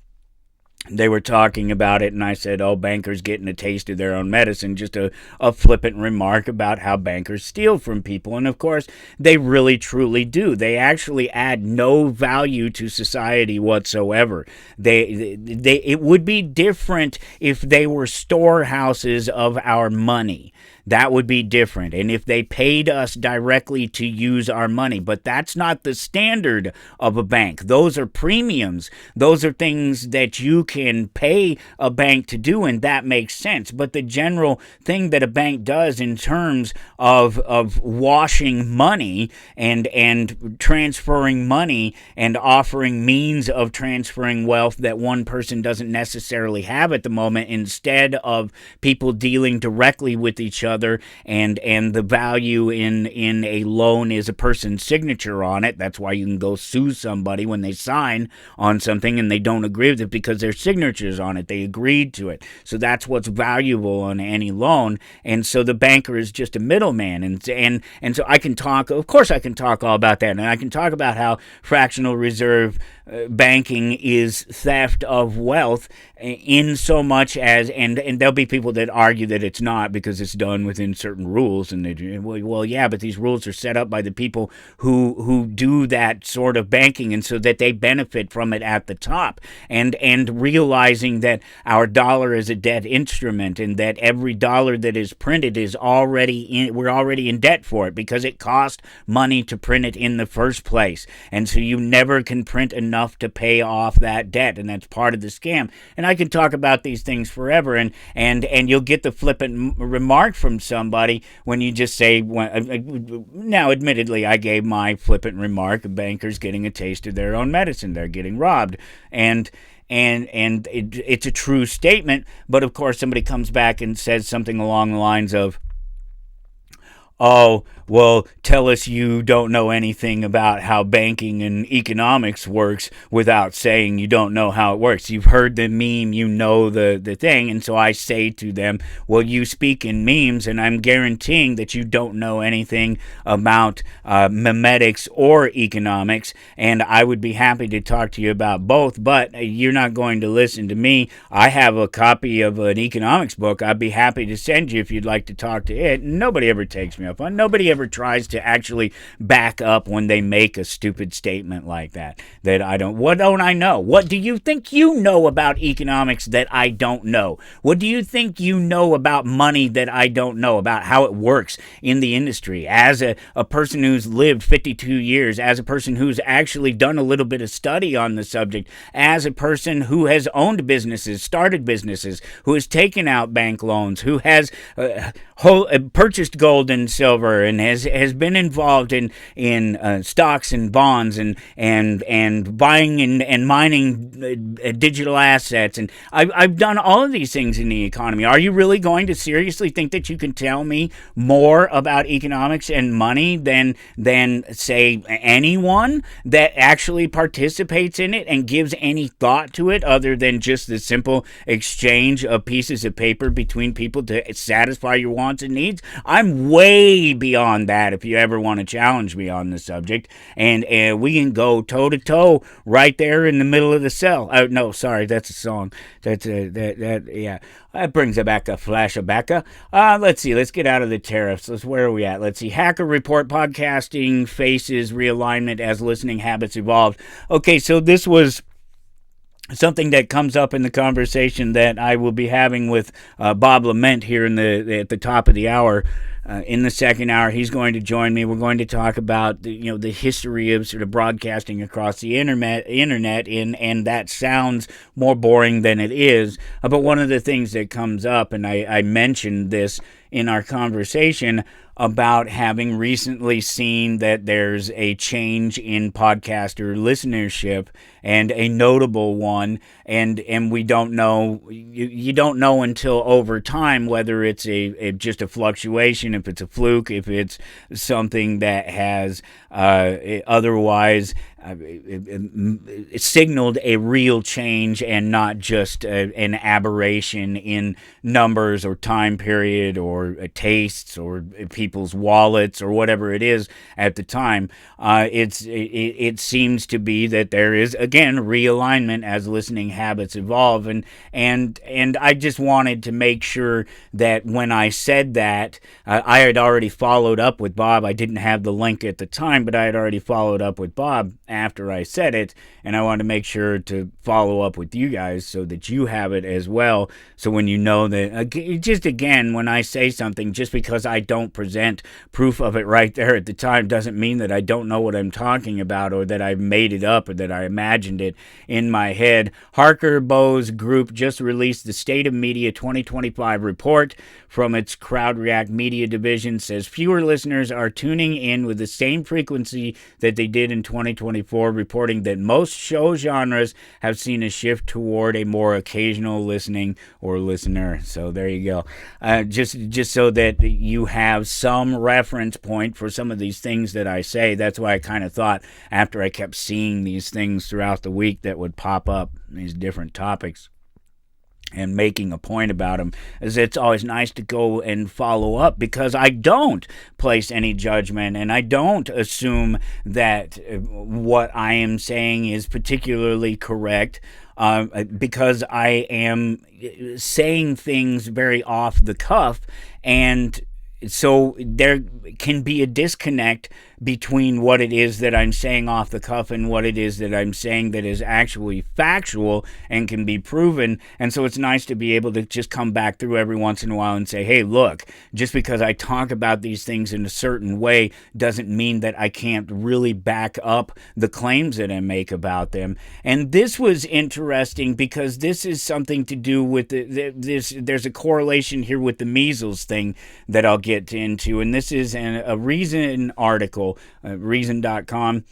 they were talking about it, and I said, oh, bankers getting a taste of their own medicine, just a flippant remark about how bankers steal from people. And of course, they really truly do. They actually add no value to society whatsoever. It would be different if they were storehouses of our money. that would be different. And if they paid us directly to use our money, but that's not the standard of a bank. Those are premiums. Those are things that you can pay a bank to do, and that makes sense. But the general thing that a bank does in terms of washing money and transferring money and offering means of transferring wealth that one person doesn't necessarily have at the moment, instead of people dealing directly with each other, and the value in a loan is a person's signature on it. That's why you can go sue somebody when they sign on something and they don't agree with it, because their signature's on it. They agreed to it. So that's what's valuable on any loan. And so the banker is just a middleman. And so I can talk, of course I can talk all about that. And I can talk about how fractional reserve banking is theft of wealth, in so much as, and there'll be people that argue that it's not, because it's done within certain rules, and they, well, yeah, but these rules are set up by the people who do that sort of banking, and so that they benefit from it at the top, and realizing that our dollar is a debt instrument, and that every dollar that is printed is we're already in debt for it, because it cost money to print it in the first place, and so you never can print enough to pay off that debt, and that's part of the scam. And I can talk about these things forever, and you'll get the flippant remark from somebody when you just say, now admittedly I gave my flippant remark, a banker's getting a taste of their own medicine, they're getting robbed, and it's a true statement, but of course somebody comes back and says something along the lines of, oh, well, tell us you don't know anything about how banking and economics works without saying you don't know how it works. You've heard the meme, you know the thing, and so I say to them, well, you speak in memes, and I'm guaranteeing that you don't know anything about memetics or economics, and I would be happy to talk to you about both, but you're not going to listen to me. I have a copy of an economics book I'd be happy to send you if you'd like to talk to it. Nobody ever takes me up on. Nobody ever tries to actually back up when they make a stupid statement like that. What don't I know? What do you think you know about economics that I don't know? What do you think you know about money that I don't know, about how it works in the industry? As a person who's lived 52 years, as a person who's actually done a little bit of study on the subject, as a person who has owned businesses, started businesses, who has taken out bank loans, who has purchased gold and silver, and has been involved in stocks and bonds and buying and mining digital assets, and I've done all of these things in the economy. Are you really going to seriously think that you can tell me more about economics and money than say anyone that actually participates in it and gives any thought to it, other than just the simple exchange of pieces of paper between people to satisfy your wants and needs? I'm way beyond that if you ever want to challenge me on the subject, and we can go toe to toe right there in the middle of the cell. No, sorry, that's a song. Yeah, that brings back a flashback. Let's see, let's get out of the tariffs. Where are we at? Let's see. Hacker report: podcasting faces realignment as listening habits evolve. Okay, so this was something that comes up in the conversation that I will be having with Bob LeMent here at the top of the hour. In the second hour, he's going to join me. We're going to talk about the history of sort of broadcasting across the internet, and that sounds more boring than it is. But one of the things that comes up, and I mentioned this in our conversation, about having recently seen that there's a change in podcaster listenership, and a notable one, and we don't know, you don't know until over time whether it's just a fluctuation, if it's a fluke, if it's something that has otherwise signaled a real change and not just an aberration in numbers or time period or tastes or people's wallets or whatever it is at the time. It seems to be that there is, again, realignment as listening habits evolve, and I just wanted to make sure that when I said that, I had already followed up with Bob. I didn't have the link at the time, but I had already followed up with Bob after I said it, and I wanted to make sure to follow up with you guys so that you have it as well. So when you know that, just again, when I say something, just because I don't present proof of it right there at the time doesn't mean that I don't know what I'm talking about, or that I made it up, or that I imagined it in my head. Harker Bowes Group just released the State of Media 2025 report from its Crowd React Media division. Says fewer listeners are tuning in with the same frequency that they did in 2024, reporting that most show genres have seen a shift toward a more occasional listening or listener. So there you go. Just so that you have some reference point for some of these things that I say. That's why I kind of thought, after I kept seeing these things throughout the week that would pop up, these different topics, and making a point about them, is it's always nice to go and follow up, because I don't place any judgment, and I don't assume that what I am saying is particularly correct, because I am saying things very off the cuff, and so there can be a disconnect between what it is that I'm saying off the cuff and what it is that I'm saying that is actually factual and can be proven. And so it's nice to be able to just come back through every once in a while and say, hey, look, just because I talk about these things in a certain way doesn't mean that I can't really back up the claims that I make about them. And this was interesting because this is something to do with there's a correlation here with the measles thing that I'll get into. And this is a Reason article, Reason.com,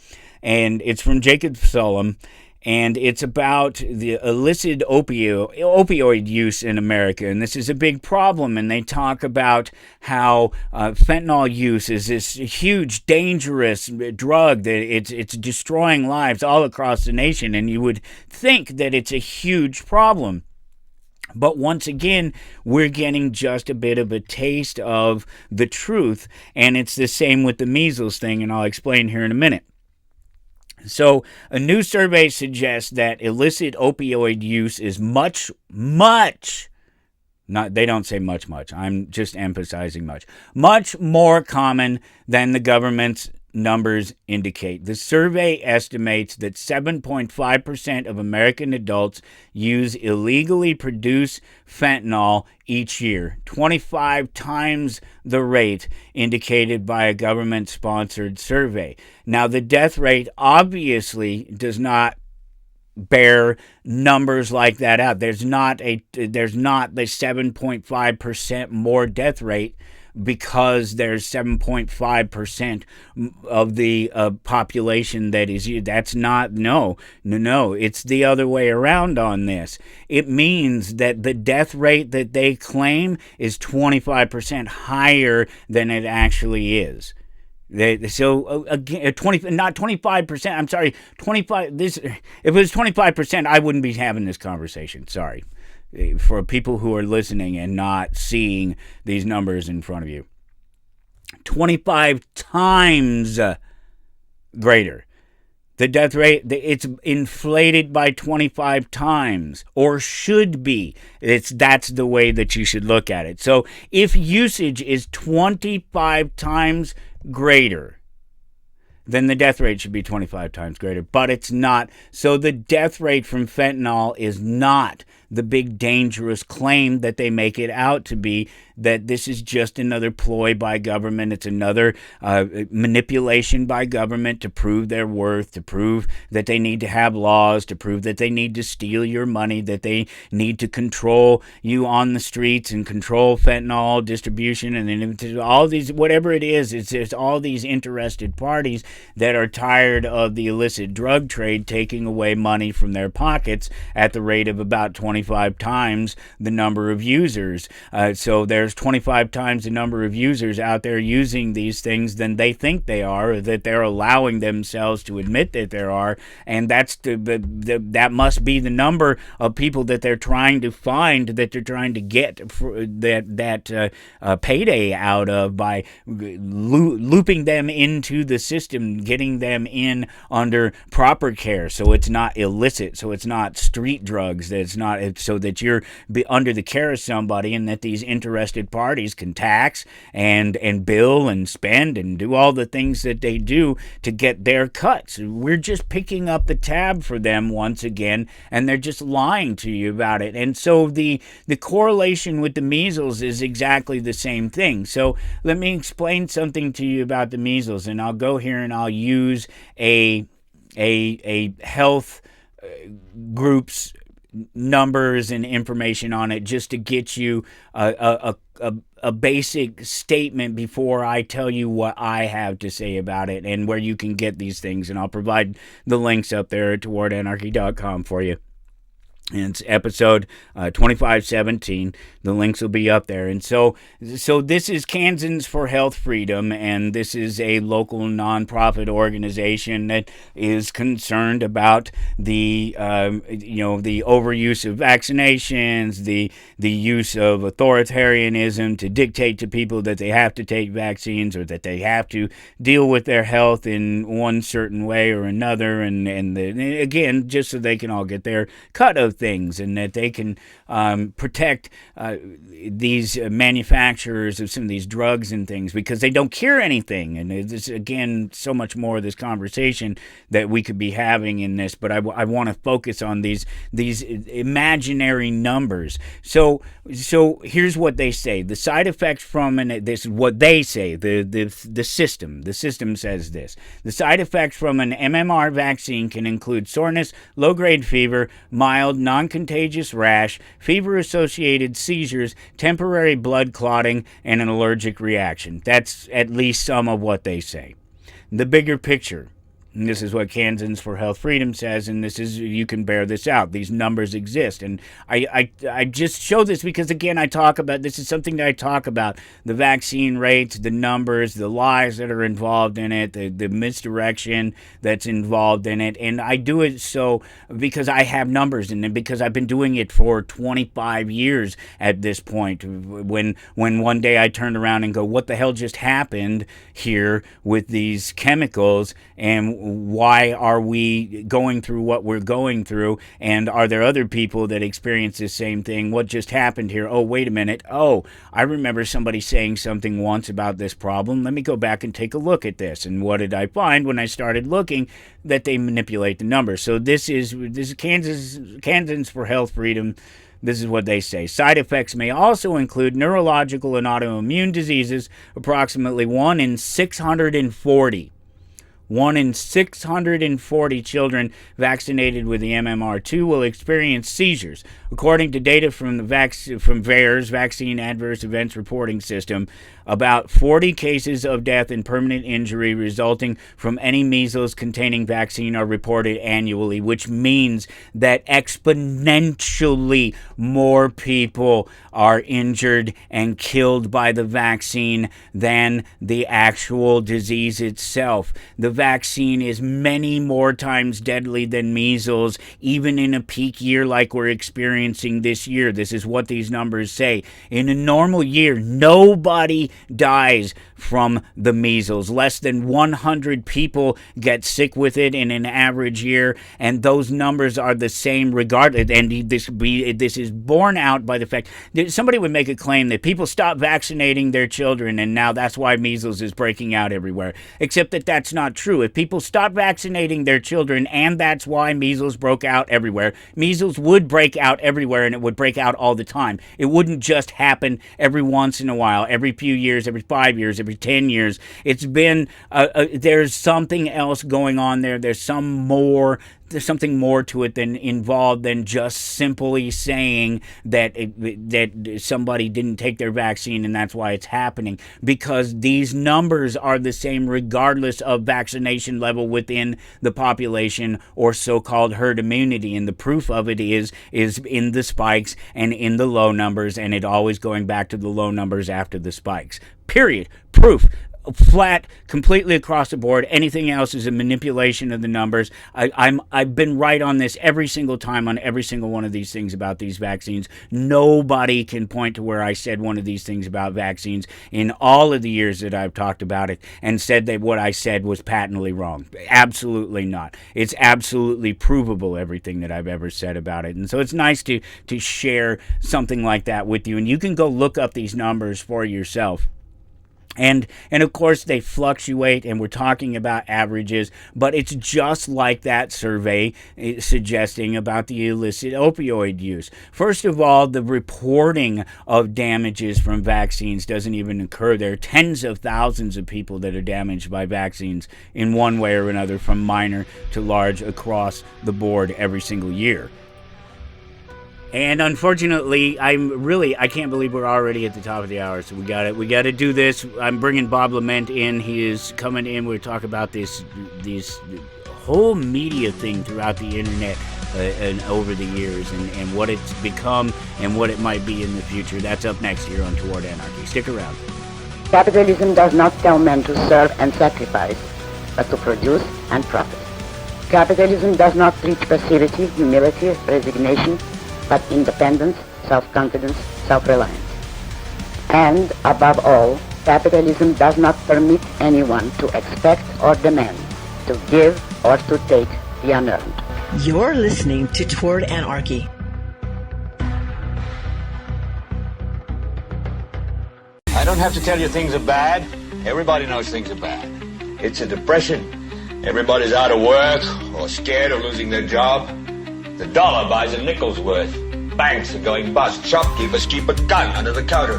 and it's from Jacob Sullum, and it's about the illicit opioid use in America, and this is a big problem. And they talk about how fentanyl use is this huge, dangerous drug that it's destroying lives all across the nation, and you would think that it's a huge problem. But once again, we're getting just a bit of a taste of the truth, and it's the same with the measles thing, and I'll explain here in a minute. So, a new survey suggests that illicit opioid use is much, they don't say much, I'm just emphasizing much more common than the government's numbers indicate. The survey estimates that 7.5% of American adults use illegally produced fentanyl each year, 25 times the rate indicated by a government-sponsored survey. Now, the death rate obviously does not bear numbers like that out. There's not the 7.5% more death rate because there's 7.5% of the population that is you. That's not, no. It's the other way around on this. It means that the death rate that they claim is 25% higher than it actually is. So again, 25%. I'm sorry, 25. If it was 25%, I wouldn't be having this conversation. Sorry. For people who are listening and not seeing these numbers in front of you. 25 times greater. The death rate, it's inflated by 25 times, or should be. That's the way that you should look at it. So if usage is 25 times greater, then the death rate should be 25 times greater, but it's not. So the death rate from fentanyl is not the big dangerous claim that they make it out to be, that this is just another ploy by government. It's another manipulation by government to prove their worth, to prove that they need to have laws, to prove that they need to steal your money, that they need to control you on the streets and control fentanyl distribution, and then all these, whatever it is, it's all these interested parties that are tired of the illicit drug trade taking away money from their pockets at the rate of about 25 times the number of users. So there's 25 times the number of users out there using these things than they think they are, or that they're allowing themselves to admit that there are, and that's that must be the number of people that they're trying to find, that they're trying to get that payday out of by looping them into the system, getting them in under proper care, so it's not illicit, so it's not street drugs, that it's not so that you're under the care of somebody, and that these interested parties can tax and bill and spend and do all the things that they do to get their cuts. We're just picking up the tab for them once again, and they're just lying to you about it. And so the correlation with the measles is exactly the same thing. So let me explain something to you about the measles, and I'll go here and I'll use a health group's numbers and information on it just to get you a basic statement before I tell you what I have to say about it and where you can get these things. And I'll provide the links up there at towardanarchy.com for you. And it's episode 2517. The links will be up there. And so this is Kansans for Health Freedom, and this is a local nonprofit organization that is concerned about the the overuse of vaccinations, the use of authoritarianism to dictate to people that they have to take vaccines or that they have to deal with their health in one certain way or another, and again, just so they can all get their cut of things, and that they can protect these manufacturers of some of these drugs and things because they don't cure anything. And there's, again, so much more of this conversation that we could be having in this, but I want to focus on these imaginary numbers. So here's what they say. The side effects from, and this is what they say, the system says this. The side effects from an MMR vaccine can include soreness, low-grade fever, mild non-contagious rash, fever-associated seizures, temporary blood clotting, and an allergic reaction. That's at least some of what they say. The bigger picture. And this is what Kansans for Health Freedom says, and this is, you can bear this out. These numbers exist. And I just show this because, again, this is something that I talk about, the vaccine rates, the numbers, the lies that are involved in it, the misdirection that's involved in it. And I do it so because I have numbers in it, because I've been doing it for 25 years at this point. When one day I turned around and go, what the hell just happened here with these chemicals, and why are we going through what we're going through, and are there other people that experience the same thing? What just happened here? Oh, wait a minute. Oh, I remember somebody saying something once about this problem. Let me go back and take a look at this. And what did I find when I started looking? That they manipulate the numbers. So this is Kansans for Health Freedom. This is what they say. Side effects may also include neurological and autoimmune diseases. Approximately 1 in 640. 1 in 640 children vaccinated with the MMR2 will experience seizures. According to data from VAERS, Vaccine Adverse Events Reporting System, about 40 cases of death and permanent injury resulting from any measles-containing vaccine are reported annually, which means that exponentially more people are injured and killed by the vaccine than the actual disease itself. The vaccine is many more times deadly than measles, even in a peak year like we're experiencing this year. This is what these numbers say. In a normal year, nobody dies from the measles. Less than 100 people get sick with it in an average year, and those numbers are the same regardless. And this is borne out by the fact that somebody would make a claim that people stop vaccinating their children, and now that's why measles is breaking out everywhere. Except that that's not true. If people stop vaccinating their children, and that's why measles broke out everywhere, measles would break out everywhere, and it would break out all the time. It wouldn't just happen every once in a while, every few years, every 5 years, every 10 years. It's been, there's something else going on there. There's something more to it than involved than just simply saying that somebody didn't take their vaccine and that's why it's happening. Because these numbers are the same regardless of vaccination level within the population or so-called herd immunity. And the proof of it is in the spikes and in the low numbers, and it always going back to the low numbers after the spikes. Period. Proof. flat, completely across the board. Anything else is a manipulation of the numbers. I've been right on this every single time on every single one of these things about these vaccines. Nobody can point to where I said one of these things about vaccines in all of the years that I've talked about it and said that what I said was patently wrong. Absolutely not. It's absolutely provable, everything that I've ever said about it. And so it's nice to share something like that with you. And you can go look up these numbers for yourself. And of course they fluctuate, and we're talking about averages, but it's just like that survey suggesting about the illicit opioid use. First of all, the reporting of damages from vaccines doesn't even occur. There are tens of thousands of people that are damaged by vaccines in one way or another, from minor to large, across the board every single year. And unfortunately, I can't believe we're already at the top of the hour. So we got to do this. I'm bringing Bob LeMent in. He is coming in. We're talking about this whole media thing throughout the internet and over the years, and what it's become and what it might be in the future. That's up next here on Toward Anarchy. Stick around. Capitalism does not tell men to serve and sacrifice, but to produce and profit. Capitalism does not preach passivity, humility, resignation, but independence, self-confidence, self-reliance. And, above all, capitalism does not permit anyone to expect or demand, to give or to take the unearned. You're listening to Toward Anarchy. I don't have to tell you things are bad. Everybody knows things are bad. It's a depression. Everybody's out of work or scared of losing their job. The dollar buys a nickel's worth. Banks are going bust. Shopkeepers keep a gun under the counter.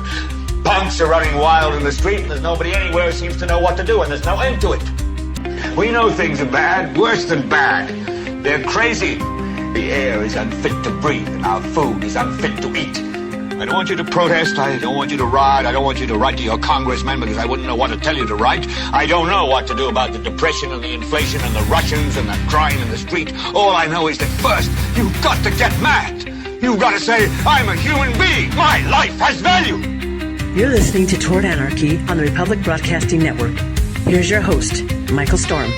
Punks are running wild in the street, and there's nobody anywhere who seems to know what to do, and there's no end to it. We know things are bad, worse than bad. They're crazy. The air is unfit to breathe, and our food is unfit to eat. I don't want you to protest. I don't want you to riot. I don't want you to write to your congressman, because I wouldn't know what to tell you to write. I don't know what to do about the depression and the inflation and the Russians and the crime in the street. All I know is that first, you've got to get mad. You've got to say, I'm a human being. My life has value. You're listening to Toward Anarchy on the Republic Broadcasting Network. Here's your host, Michael Storm.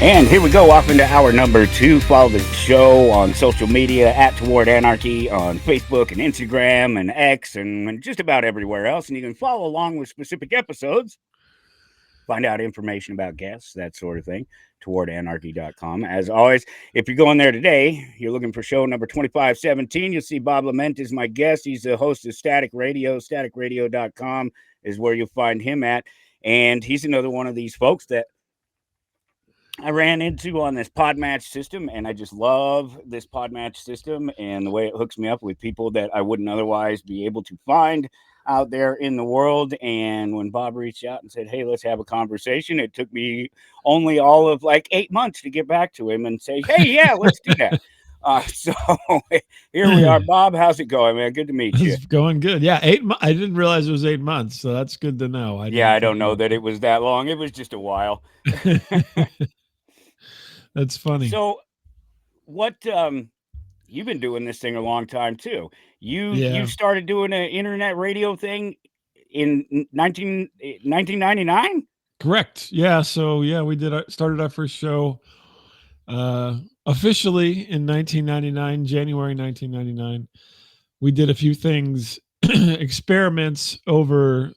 And here we go, off into hour number 2. Follow the show on social media at Toward Anarchy on Facebook and Instagram and X and just about everywhere else. And you can follow along with specific episodes, find out information about guests, that sort of thing, towardanarchy.com. As always, if you're going there today, you're looking for show number 2517. You'll see Bob LeMent is my guest. He's the host of Static Radio. Staticradio.com is where you'll find him at. And he's another one of these folks that I ran into on this Podmatch system, and I just love this Podmatch system and the way it hooks me up with people that I wouldn't otherwise be able to find out there in the world. And when Bob reached out and said, hey, let's have a conversation, it took me only all of like 8 months to get back to him and say, hey, yeah, let's do that. So here we are. Bob, how's it going, man? Good to meet you. It's going good. Yeah, I didn't realize it was 8 months, so that's good to know. I don't know that it was that long. It was just a while. That's funny. So what you've been doing this thing a long time too. You started doing an internet radio thing in 1999? Correct. Yeah, so we started our first show officially in 1999, January 1999. We did a few things, experiments over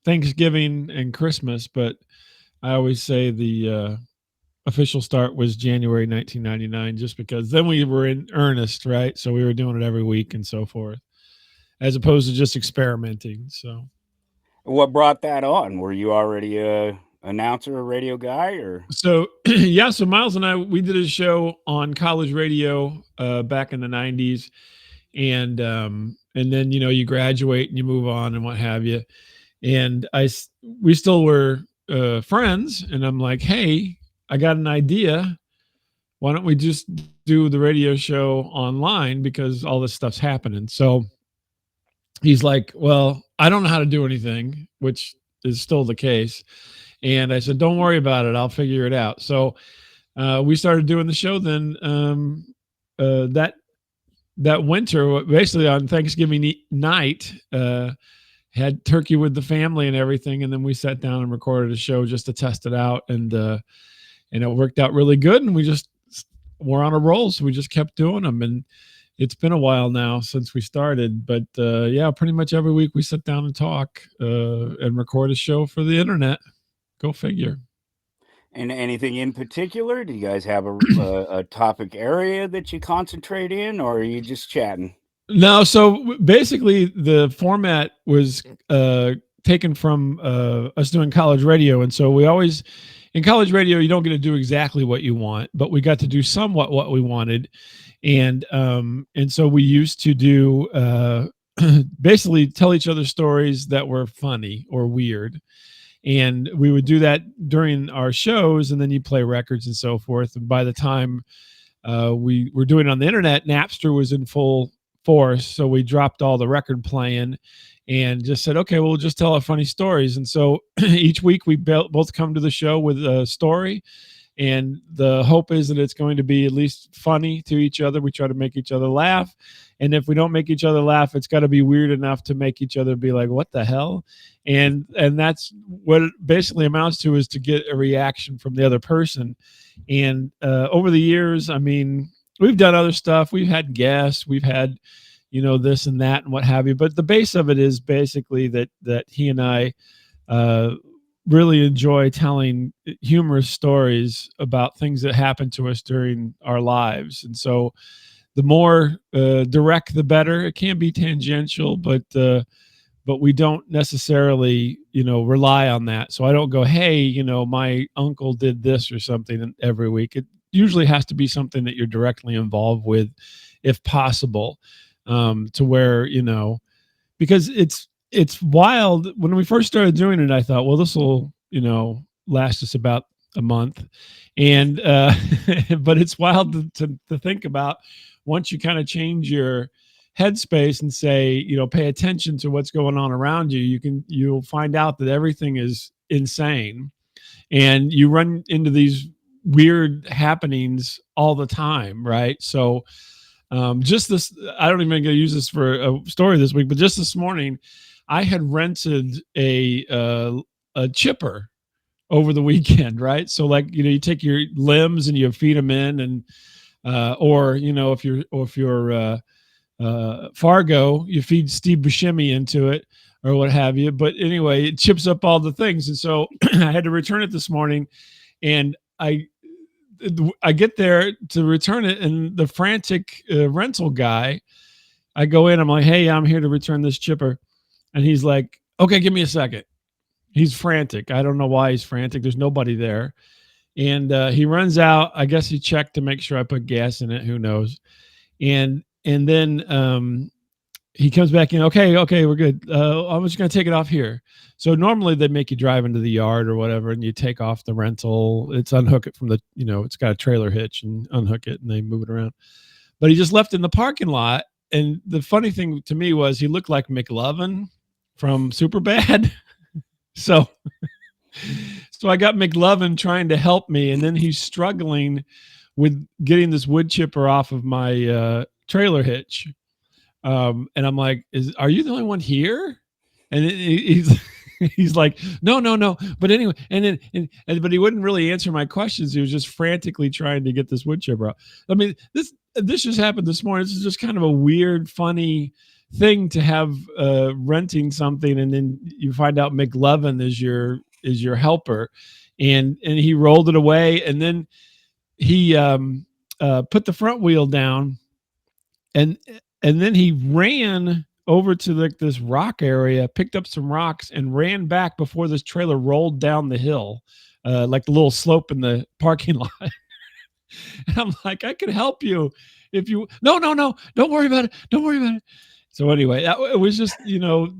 Thanksgiving and Christmas, but I always say the official start was January 1999, just because then we were in earnest, right? So we were doing it every week and so forth, as opposed to just experimenting. So what brought that on? Were you already a announcer, a radio guy, or? So so Miles and I, we did a show on college radio back in the 90s, and then you graduate and you move on and what have you, and we still were friends, and I'm like, hey, I got an idea. Why don't we just do the radio show online, because all this stuff's happening? So he's like, well, I don't know how to do anything, which is still the case. And I said, don't worry about it. I'll figure it out. So we started doing the show then that winter, basically on Thanksgiving night, had turkey with the family and everything. And then we sat down and recorded a show just to test it out. And it worked out really good. And we're on a roll. So we just kept doing them. And it's been a while now since we started, but yeah, pretty much every week we sit down and talk and record a show for the internet. Go figure. And anything in particular? Do you guys have a topic area that you concentrate in, or are you just chatting? No, so basically the format was taken from us doing college radio. And so we always, in college radio, you don't get to do exactly what you want, but we got to do somewhat what we wanted. And so we used to do basically tell each other stories that were funny or weird. And we would do that during our shows, and then you play records and so forth. And by the time we were doing it on the internet, Napster was in full force. So we dropped all the record playing and just said, okay, we'll just tell our funny stories. And so each week we both come to the show with a story. And the hope is that it's going to be at least funny to each other. We try to make each other laugh. And if we don't make each other laugh, it's got to be weird enough to make each other be like, what the hell? And that's what it basically amounts to, is to get a reaction from the other person. And over the years, I mean, we've done other stuff. We've had guests. We've had, this and that and what have you. But the base of it is basically that he and I really enjoy telling humorous stories about things that happen to us during our lives. And so the more direct, the better. It can be tangential, but we don't necessarily, rely on that. So I don't go, hey, my uncle did this or something every week. It usually has to be something that you're directly involved with, if possible, to where, because it's wild. When we first started doing it, I thought, well, this will, last us about a month. And, but it's wild to think about once you kind of change your headspace and say, pay attention to what's going on around you, you'll find out that everything is insane. And you run into these weird happenings all the time. Right. So, just this, I don't even going to use this for a story this week, but just this morning, I had rented a chipper over the weekend, right? So like, you take your limbs and you feed them in, and or if you're Fargo, you feed Steve Buscemi into it or what have you. But anyway, it chips up all the things, and so I had to return it this morning, and I get there to return it, and the frantic rental guy, I go in, I'm like, hey, I'm here to return this chipper. And he's like, okay, give me a second. He's frantic. I don't know why he's frantic. There's nobody there. And he runs out. I guess he checked to make sure I put gas in it. Who knows? And then he comes back in. Okay, we're good. I'm just going to take it off here. So normally they make you drive into the yard or whatever, and you take off the rental. It's unhook it from the, it's got a trailer hitch, and unhook it, and they move it around. But he just left it in the parking lot. And the funny thing to me was he looked like McLovin from Superbad. So I got McLovin trying to help me, and then he's struggling with getting this wood chipper off of my trailer hitch. And I'm like, are you the only one here? And he's like, no. But anyway, but he wouldn't really answer my questions. He was just frantically trying to get this wood chipper out. I mean, this just happened this morning. This is just kind of a weird, funny thing to have renting something, and then you find out McLovin is your helper, and he rolled it away, and then he put the front wheel down, and then he ran over to this rock area, picked up some rocks, and ran back before this trailer rolled down the hill, like the little slope in the parking lot. And I'm like, I can help you if you. No, don't worry about it. So anyway, it was just,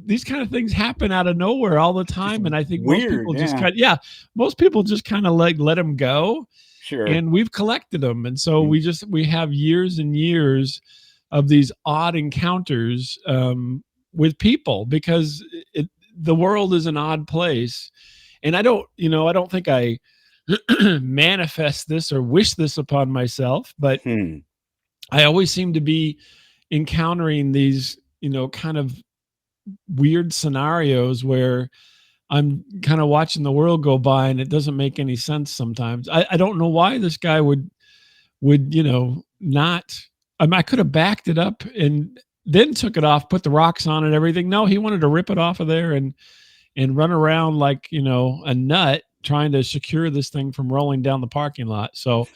these kind of things happen out of nowhere all the time. And I think most people just kind of like let them go. Sure. And we've collected them. And so we have years and years of these odd encounters with people, because the world is an odd place. And I don't think I manifest this or wish this upon myself, but I always seem to be encountering these, kind of weird scenarios where I'm kind of watching the world go by and it doesn't make any sense sometimes. I don't know why this guy would, not, I could have backed it up and then took it off, put the rocks on and everything. No, he wanted to rip it off of there and run around like, a nut trying to secure this thing from rolling down the parking lot. So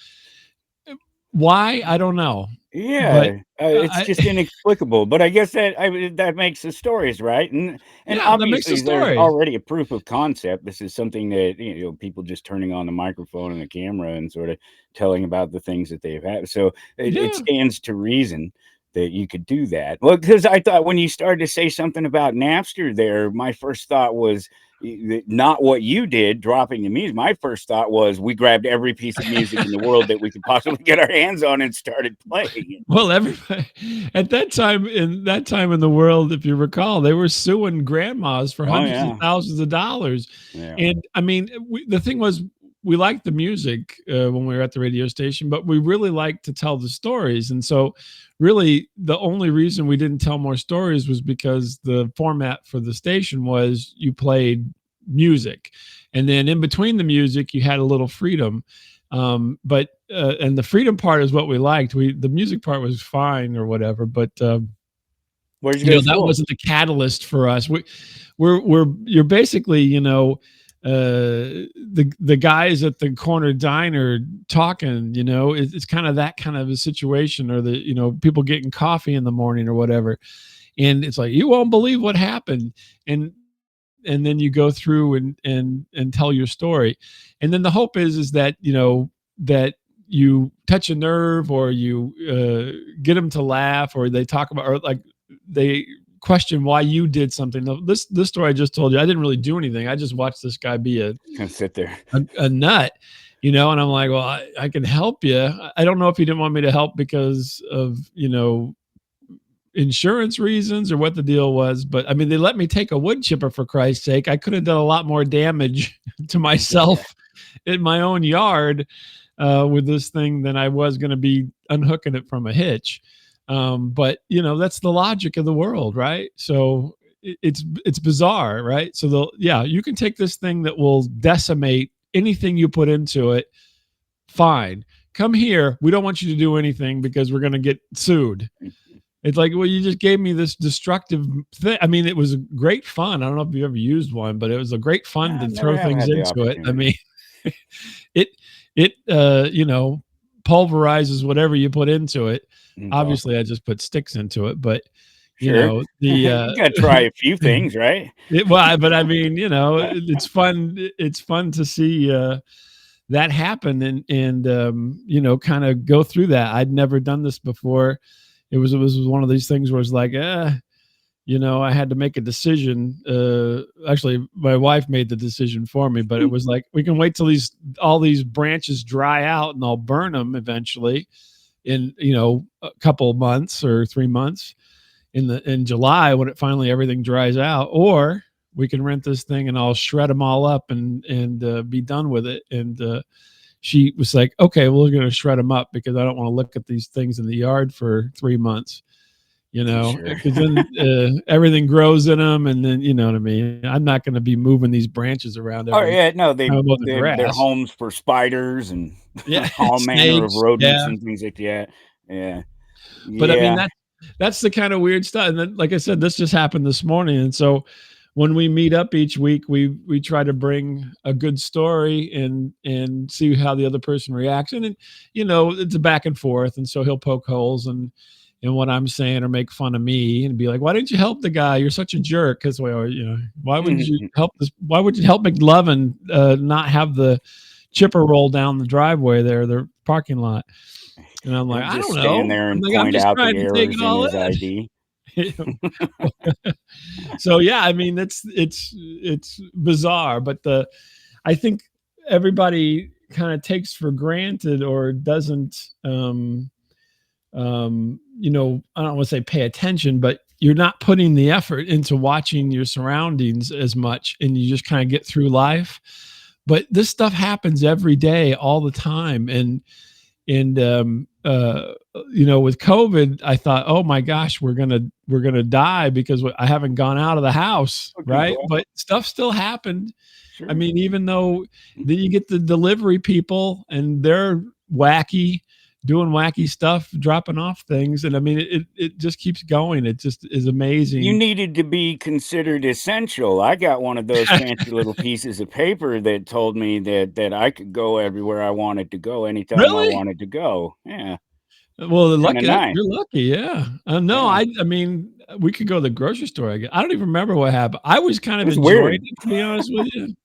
why? I don't know. But Yeah, it's just inexplicable. But I guess that makes the stories, right? And yeah, that makes the obviously there's story. already a proof of concept. This is something that people just turning on the microphone and the camera and sort of telling about the things that they've had. So it Yeah. stands to reason that you could do that. Well, because I thought when you started to say something about Napster there, my first thought was not what you did, dropping the music. My first thought was we grabbed every piece of music in the world that we could possibly get our hands on and started playing it. Well, everybody at that time in the world, if you recall, they were suing grandmas for hundreds of thousands of dollars. Yeah. And I mean, the thing was, we liked the music when we were at the radio station, but we really liked to tell the stories. And so, really, the only reason we didn't tell more stories was because the format for the station was you played music, and then in between the music, you had a little freedom. But and the freedom part is what we liked. The music part was fine or whatever, but where'd you go to that school? wasn't the catalyst for us. You're basically, the guys at the corner diner talking, it's kind of that kind of a situation, or the, people getting coffee in the morning or whatever. And it's like, you won't believe what happened. And then you go through and tell your story. And then the hope is that, that you touch a nerve, or you get them to laugh, or they talk about, or like they question why you did something. This story I just told you, I didn't really do anything. I just watched this guy be sit there, a nut, and I'm like, well, I can help you. I don't know if he didn't want me to help because of, insurance reasons or what the deal was, but I mean, they let me take a wood chipper, for Christ's sake. I could have done a lot more damage to myself in my own yard with this thing than I was going to be unhooking it from a hitch. But that's the logic of the world, right? So it's bizarre, right? So you can take this thing that will decimate anything you put into it. Fine, come here. We don't want you to do anything because we're going to get sued. It's like, well, you just gave me this destructive thing. I mean, it was great fun. I don't know if you ever used one, but it was a great fun to throw things into it. I mean, it pulverizes whatever you put into it. Obviously, I just put sticks into it, but you gotta try a few things, right? But I mean, it's fun. It's fun to see that happen and kind of go through that. I'd never done this before. It was one of these things where it's like, I had to make a decision. Actually, my wife made the decision for me, but it was like, we can wait till all these branches dry out and I'll burn them eventually in, a couple of months or 3 months in July when it finally everything dries out, or we can rent this thing and I'll shred them all up and be done with it. And she was like, okay, well, we're going to shred them up because I don't want to look at these things in the yard for 3 months, because then everything grows in them. And then, you know what I mean? I'm not going to be moving these branches around. They're homes for spiders and all manner of rodents and things like that. Yeah. But I mean, that's the kind of weird stuff. And then, like I said, this just happened this morning. And so when we meet up each week, we try to bring a good story and see how the other person reacts. And it's a back and forth. And so he'll poke holes in what I'm saying or make fun of me and be like, why didn't you help the guy? You're such a jerk. Because, why wouldn't you help this? Why would you help McLovin not have the chipper roll down the driveway there, the parking lot? And I'm like, I don't know. Stand there and point out the errors in his ID. So yeah, I mean, it's bizarre, but I think everybody kind of takes for granted or doesn't I don't want to say pay attention, but you're not putting the effort into watching your surroundings as much, and you just kind of get through life. But this stuff happens every day, all the time. And with COVID, I thought, oh my gosh, we're gonna die because I haven't gone out of the house, right? But stuff still happened. Sure. I mean, even though then you get the delivery people and they're wacky, doing wacky stuff, dropping off things, and I mean, it just keeps going. It just is amazing. You needed to be considered essential. I got one of those fancy little pieces of paper that told me that I could go everywhere I wanted to go anytime I Really? wanted to go. Yeah. Well, Kinda nice. you're lucky, yeah. No, Yeah. I mean, we could go to the grocery store, I guess. I don't even remember what happened. I was kind of It's enjoying weird. it, to be honest with you.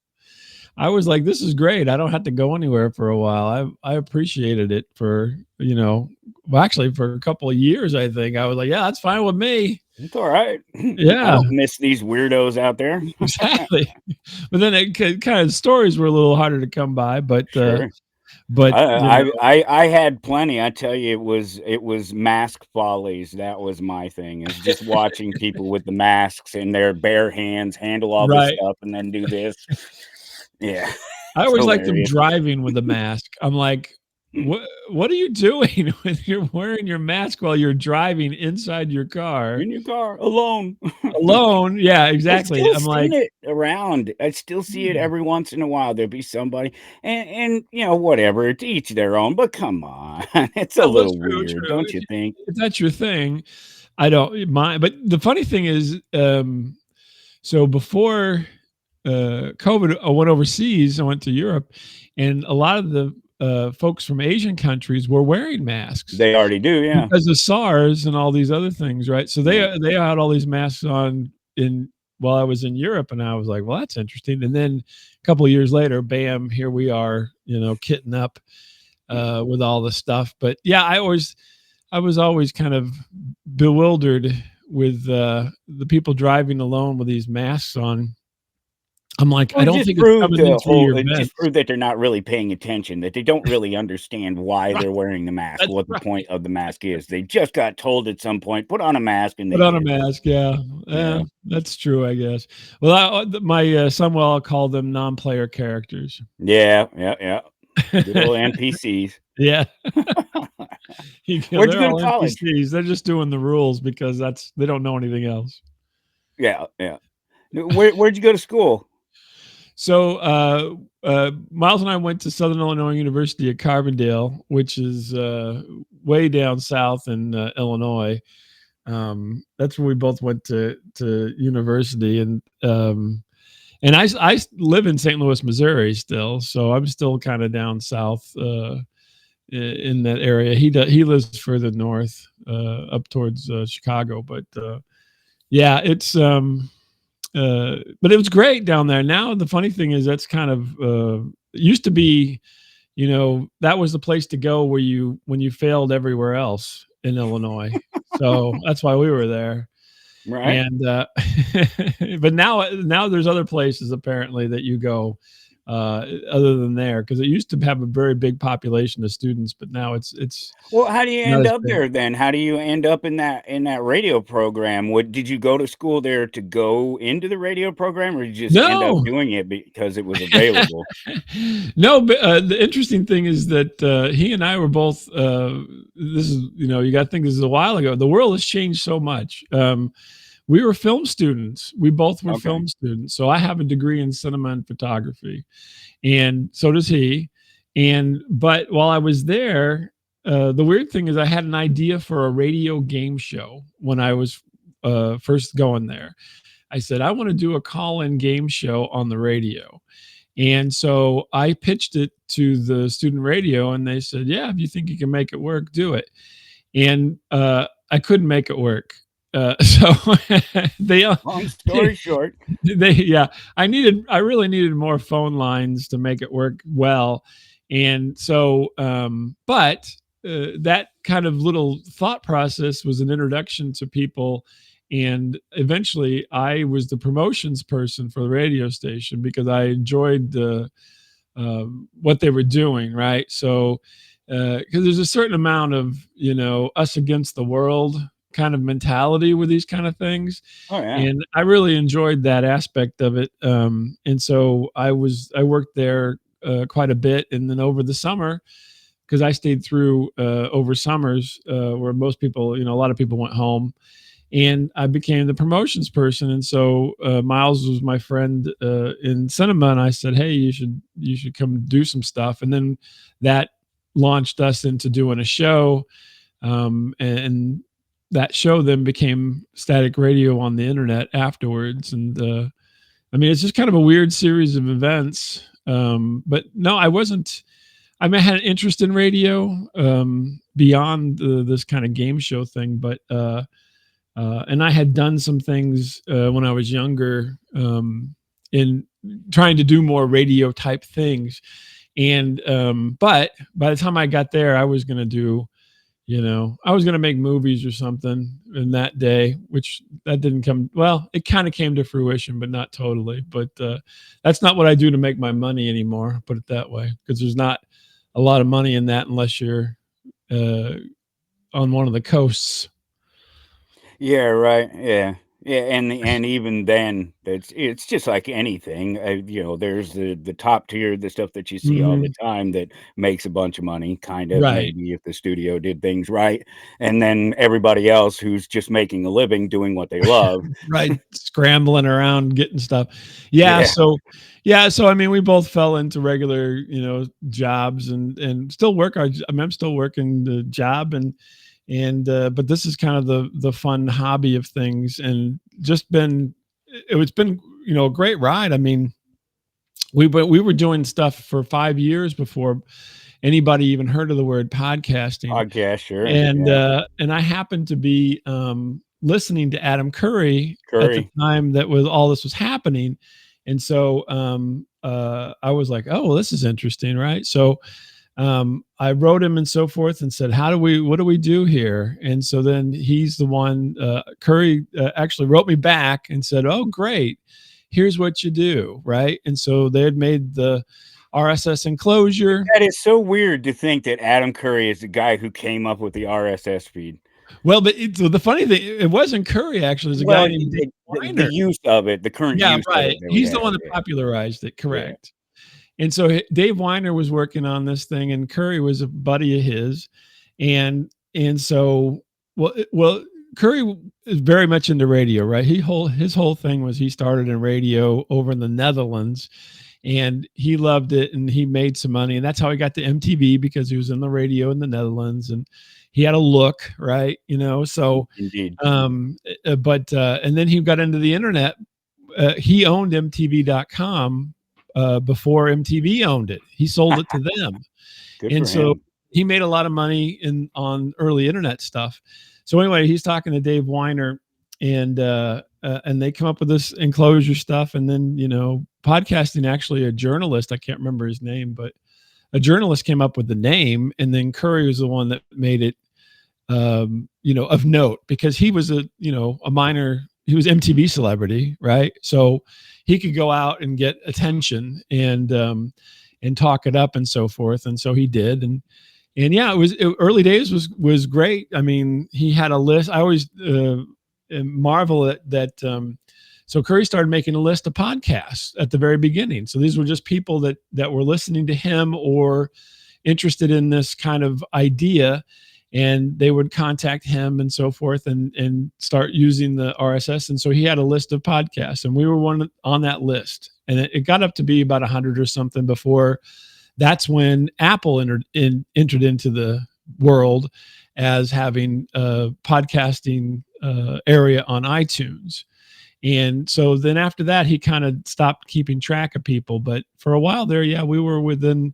I was like, "This is great. I don't have to go anywhere for a while." I appreciated it for, well, actually for a couple of years, I think. I was like, "Yeah, that's fine with me." It's alright. I Yeah, don't miss these weirdos out there. exactly. But then it kind of stories were a little harder to come by, Sure. but, I had plenty. I tell you, it was mask follies. That was my thing, is just watching people with the masks in their bare hands handle all this right. stuff and then do this. Yeah. I It's always like them hilarious. driving with a mask. I'm like, what are you doing when you're wearing your mask while you're driving inside your car In your car, alone. alone? Yeah, I exactly. still I'm like, seen it around. I still see it every once in a while. There'll be somebody and whatever, to each their own, but come on. It's a oh, that's little true, weird, true. don't you think? If that's your thing, I don't mind. But the funny thing is, so before COVID, I went overseas. I went to Europe, and a lot of the folks from Asian countries were wearing masks They already do, yeah. because of SARS and all these other things, right? So Yeah. they had all these masks on in while I was in Europe, and I was like, well, that's interesting. And then a couple of years later, bam, here we are, kitting up with all the stuff. But yeah, I was always kind of bewildered with the people driving alone with these masks on. I'm like, Well, I don't think it's coming in through your it vents. just proved that they're not really paying attention, that they don't really understand why Right, they're wearing the mask, that's what the right. point of the mask is. They just got told at some point, "Put on a mask," and they Put on a did. mask, yeah. Yeah. That's true, I guess. Well, my son, well, I'll call them non-player characters. Yeah, yeah, yeah. Good old NPCs. Yeah. Where'd you They're go to all college? NPCs. They're just doing the rules because they don't know anything else. Yeah, yeah. Where'd you go to school? So, Miles and I went to Southern Illinois University at Carbondale, which is way down south in Illinois. That's where we both went to university, and I live in St. Louis, Missouri still, so I'm still kind of down south in that area. He lives further north, up towards Chicago, but yeah, it's but it was great down there. Now the funny thing is that's kind of it used to be, that was the place to go when you failed everywhere else in Illinois. So that's why we were there. Right? And but now there's other places apparently that you go other than there, because it used to have a very big population of students, but now it's Well, how do you not end as up big. there then? How do you end up in that radio program? What did you go to school there to go into the radio program, or did you just end up No. doing it because it was available? No, but the interesting thing is that he and I were both. This is, you got to think this is a while ago. The world has changed so much. We were film students. We both were Okay. film students. So I have a degree in cinema and photography, and so does he. But while I was there, the weird thing is I had an idea for a radio game show when I was first going there. I said, I want to do a call-in game show on the radio. And so I pitched it to the student radio, and they said, yeah, if you think you can make it work, do it. And I couldn't make it work. So they, Long story short. yeah, I really needed more phone lines to make it work well. And so, but that kind of little thought process was an introduction to people. And eventually I was the promotions person for the radio station because I enjoyed what they were doing. Right. So, because there's a certain amount of, us against the world kind of mentality with these kind of things. Oh yeah. And I really enjoyed that aspect of it. And so I worked there quite a bit. And then over the summer, because I stayed through over summers where most people, a lot of people went home, and I became the promotions person. And so Miles was my friend in cinema, and I said, "Hey, you should come do some stuff." And then that launched us into doing a show, and that show then became Static Radio on the internet afterwards. And I mean, it's just kind of a weird series of events. But no, I wasn't. I mean, I had an interest in radio beyond this kind of game show thing, but and I had done some things when I was younger in trying to do more radio type things. And but by the time I got there, I was going to do, I was going to make movies or something in that day, which that didn't come. Well, it kind of came to fruition, but not totally. But that's not what I do to make my money anymore. Put it that way, because there's not a lot of money in that unless you're on one of the coasts. Yeah, right. Yeah. Yeah, and even then, it's just like anything. There's the top tier, the stuff that you see all the time that makes a bunch of money, kind of, Right. maybe if the studio did things right, and then everybody else who's just making a living doing what they love. Right, scrambling around getting stuff. Yeah, Yeah. so I mean, we both fell into regular, jobs and still work. I mean, I'm still working the job, and but this is kind of the fun hobby of things, and just it's been a great ride. I mean, we were doing stuff for 5 years before anybody even heard of the word podcasting. Podcast, sure. And Yeah. and I happened to be listening to Adam Curry at the Curry. time that all this was happening. And so I was like, oh, well, this is interesting, right? So I wrote him and so forth and said, what do we do here? And so then he's the one, Curry actually wrote me back and said, oh, great, here's what you do, right? And so they had made the RSS enclosure. That is so weird to think that Adam Curry is the guy who came up with the RSS feed. Well, but so the funny thing, it wasn't Curry actually. It was a guy named Dave the use of it, the current Yeah, use right. of it that we He's the have, one that yeah. popularized it, correct. And so Dave Weiner was working on this thing, and Curry was a buddy of his, and so well, Curry is very much into radio, right? His whole thing was he started in radio over in the Netherlands, and he loved it, and he made some money, and that's how he got to MTV, because he was in the radio in the Netherlands, and he had a look, right? So Indeed. but and then he got into the internet. He owned MTV.com before MTV owned it. He sold it to them. Good And for so him. he made a lot of money on early internet stuff. So anyway, he's talking to Dave Weiner, and they come up with this enclosure stuff. And then, podcasting, actually a journalist, I can't remember his name, but a journalist came up with the name, and then Curry was the one that made it, of note, because he was a minor, he was MTV celebrity, right? So he could go out and get attention and talk it up and so forth. And so he did. And yeah, early days was great. I mean, he had a list. I always marvel at that. So Curry started making a list of podcasts at the very beginning. So these were just people that were listening to him or interested in this kind of idea, and they would contact him and so forth and start using the RSS. And so he had a list of podcasts, and we were one on that list. And it got up to be about 100 or something before. That's when Apple entered into the world as having a podcasting area on iTunes. And so then after that, he kind of stopped keeping track of people. But for a while there, yeah, we were within,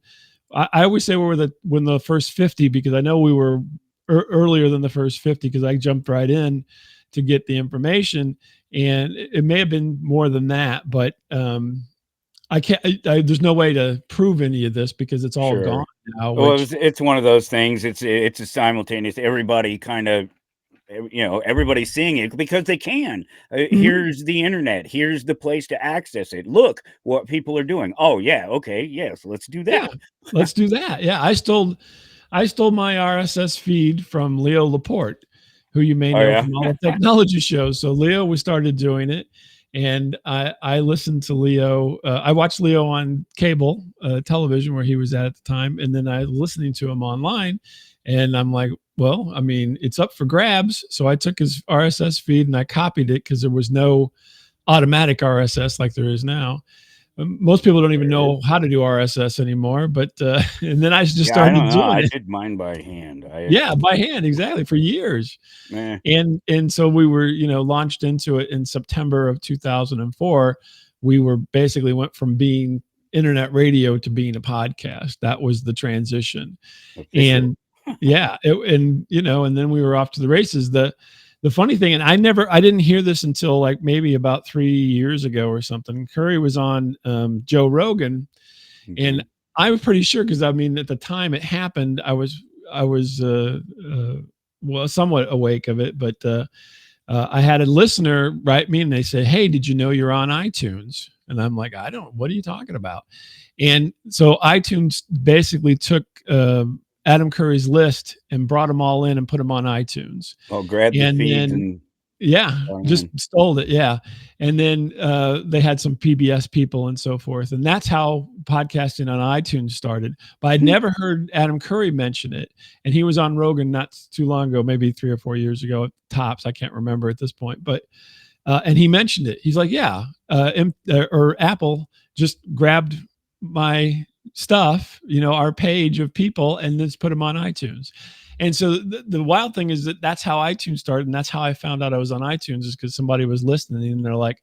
I always say we were when the first 50, because I know we were earlier than the first 50, because I jumped right in to get the information. And it may have been more than that, but I can't, there's no way to prove any of this because it's all gone now. Well, it's one of those things. It's a simultaneous, everybody kind of, everybody's seeing it because they can. Here's the internet. Here's the place to access it. Look what people are doing. Oh yeah. Okay. Yes. Let's do that. Yeah, let's do that. Yeah. I stole my RSS feed from Leo Laporte, who you may Oh, know yeah. from all the technology shows. So Leo, we started doing it, and I listened to Leo. I watched Leo on cable television where he was at the time, and then I was listening to him online, and I'm like, well, I mean, it's up for grabs. So I took his RSS feed and I copied it because there was no automatic RSS like there is now. Most people don't even know how to do RSS anymore, but and then I just Yeah, I don't started know. doing I it. did mine by hand. Yeah, by hand, exactly, for years. Eh, And so we were, launched into it in September of 2004. We were basically went from being internet radio to being a podcast. That was the transition. official. And yeah, and then we were off to the races. The funny thing, and I didn't hear this until like maybe about 3 years ago or something. Curry was on Joe Rogan, and Okay. I was pretty sure because I mean at the time it happened, I was well somewhat awake of it, but I had a listener write me and they said, "Hey, did you know you're on iTunes?" And I'm like, "I don't. What are you talking about?" And so iTunes basically took Adam Curry's list and brought them all in and put them on iTunes. I'll grab the And feeds then, and yeah, go just in. stole it. Yeah. And then they had some PBS people and so forth. And that's how podcasting on iTunes started. But I'd never heard Adam Curry mention it. And he was on Rogan not too long ago, maybe 3 or 4 years ago at tops. I can't remember at this point. But and he mentioned it. He's like, yeah, or Apple just grabbed my stuff, our page of people, and just put them on iTunes. And so the wild thing is that that's how iTunes started, and that's how I found out I was on iTunes is because somebody was listening, and they're like,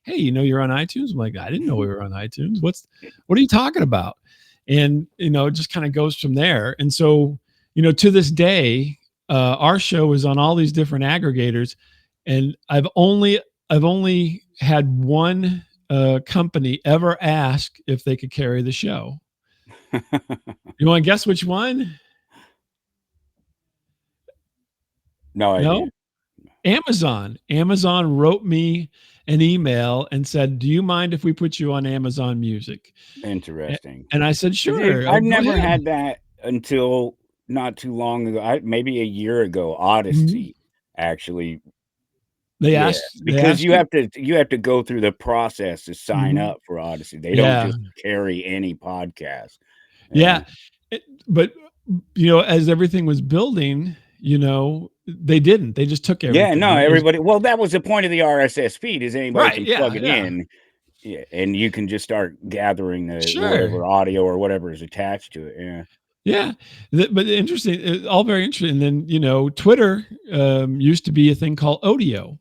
"Hey, you're on iTunes?" I'm like, "I didn't know we were on iTunes. What are you talking about?" And it just kind of goes from there. And so to this day, our show is on all these different aggregators, and I've only had one company ever ask if they could carry the show. You want to guess which one? No No, idea. Amazon. Amazon wrote me an email and said, "Do you mind if we put you on Amazon Music?" Interesting. And I said, "Sure, I've go never ahead." had that until not too long ago. Maybe a year ago. Mhm. Odyssey, actually. They Yeah, asked. They because asked you. you have to go through the process to sign Mhm. up for Odyssey. They don't Yeah, just carry any podcast. Yeah. yeah. But as everything was building, they didn't. They just took Yeah, everything. no, It was everybody, well, that was the point of the RSS feed is anybody right. can Yeah, plug it yeah. in, yeah, and you can just start gathering the Sure. whatever audio or whatever is attached to it, yeah. Yeah, but interesting, all very interesting. And then Twitter used to be a thing called Odeo,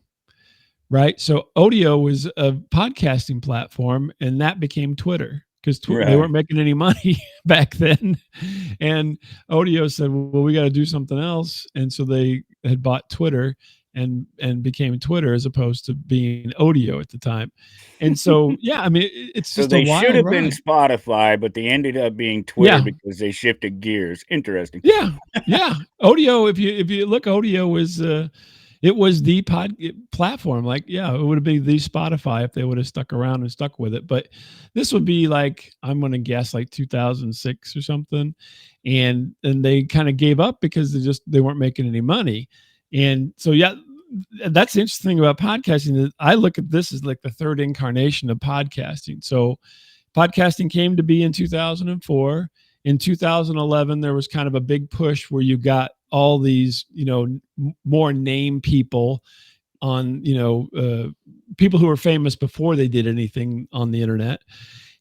right? So Odeo was a podcasting platform, and that became Twitter because they Right. weren't making any money back then. And Odeo said, "Well, we got to do something else," and so they had bought Twitter and became Twitter as opposed to being Odeo at the time. And so, yeah, I mean, it's So just a they should wild have been ride. Spotify, but they ended up being Twitter Yeah, because they shifted gears. Interesting. yeah, yeah. Odeo, if you look, Odeo was it was the platform. Like, yeah, it would have been the Spotify if they would have stuck around and stuck with it. But this would be like, I'm gonna guess like 2006 or something, and they kind of gave up because they weren't making any money. And so, yeah, that's the interesting thing about podcasting. That I look at this as like the third incarnation of podcasting. So podcasting came to be in 2004. In 2011, there was kind of a big push where you got all these, more name people on, people who were famous before they did anything on the internet.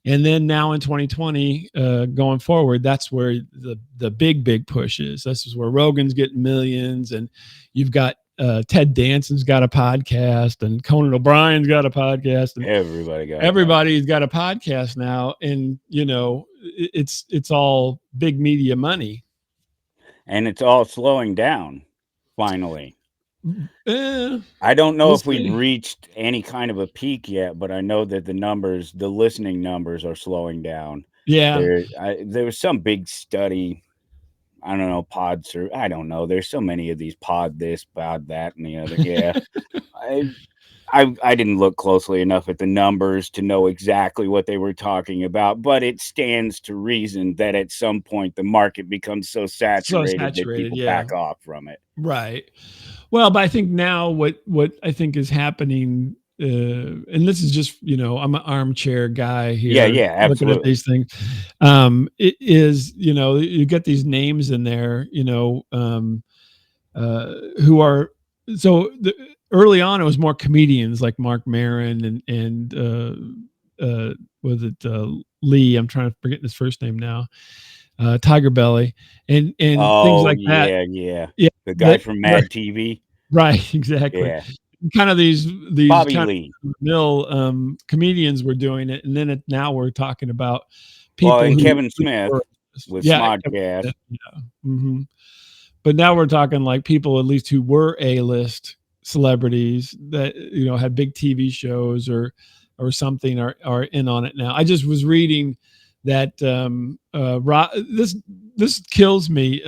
And then now in 2020, going forward, that's where the big push is. This is where Rogan's getting millions, and you've got Ted Danson's got a podcast, and Conan O'Brien's got a podcast, and Everybody got a podcast. everybody's got a podcast now, and it's all big media money. And it's all slowing down, finally. Eh, I don't know we'll if we've see. reached any kind of a peak yet, but I know that the listening numbers are slowing down. Yeah, There was some big study. I don't know, pods or I don't know. There's so many of these pod this, pod that, and the other. Yeah. I, I didn't look closely enough at the numbers to know exactly what they were talking about, but it stands to reason that at some point the market becomes so saturated that people Yeah. back off from it. Right. Well, but I think now what I think is happening, and this is just, I'm an armchair guy Yeah, here yeah, looking at absolutely. these things. It is, you get these names in there, who are early on. It was more comedians like Mark Maron and was it Lee? I'm trying to forget his first name now. Tiger Belly and things Oh, like that. yeah, yeah. Yeah, The guy from Mad TV? right, exactly. Yeah. Kind of these Bobby kind Lee. of mill comedians were doing it, and then now we're talking about Well, people and who Kevin Smith with yeah, Smodcast. yeah, but now we're talking like people at least who were A-list celebrities that had big TV shows or something are in on it now. I just was reading that this kills me.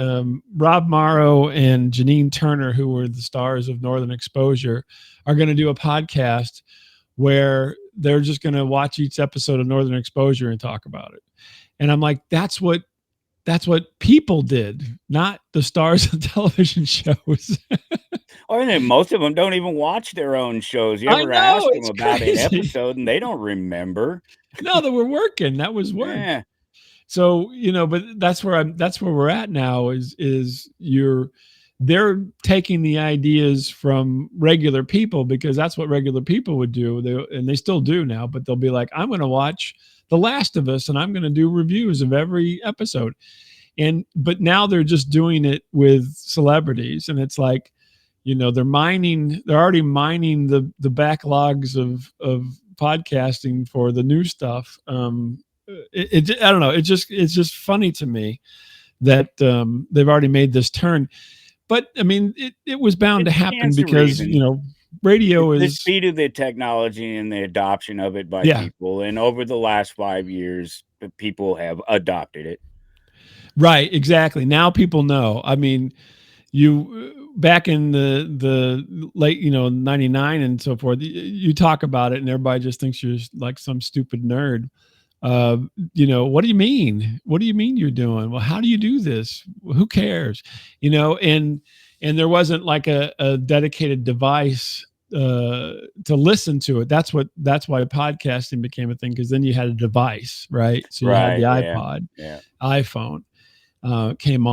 Rob Morrow and Janine Turner, who were the stars of Northern Exposure, are going to do a podcast where they're just going to watch each episode of Northern Exposure and talk about it. And I'm like, that's what people did, not the stars of television shows. Or then most of them don't even watch their own shows. You I ever know, ask them it's about an crazy. episode and they don't remember? No, that we're working. That was work. Yeah. So, but that's where we're at now is they're taking the ideas from regular people, because that's what regular people would do. They still do now, but they'll be like, I'm going to watch The Last of Us and I'm going to do reviews of every episode. But now they're just doing it with celebrities, and it's like, they're already mining the backlogs of podcasting for the new stuff. I don't know. It's just funny to me that they've already made this turn. But I mean, it was bound to happen because radio The is speed of the technology and the adoption of it by people, and over the last 5 years, people have adopted it. Right, exactly. Now people know. I mean, you back in the late 99 and so forth, you talk about it and everybody just thinks you're like some stupid nerd. What do you mean you're doing? Well, how do you do this? Who cares? And there wasn't like a dedicated device to listen to it. That's why podcasting became a thing, because then you had a device, right? So you had the iPod, iPhone came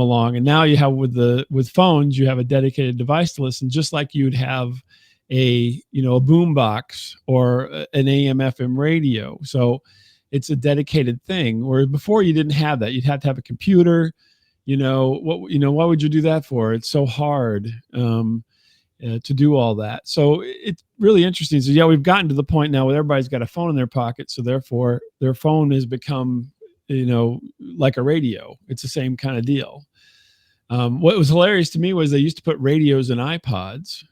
along, and now you have with phones, you have a dedicated device to listen, just like you'd have a boom box or an AM FM radio. So it's a dedicated thing, where before you didn't have that. You'd have to have a computer. Why would you do that for? It's so hard to do all that. So it's really interesting. So we've gotten to the point now where everybody's got a phone in their pocket, so therefore their phone has become like a radio. It's the same kind of deal. What was hilarious to me was they used to put radios in iPods.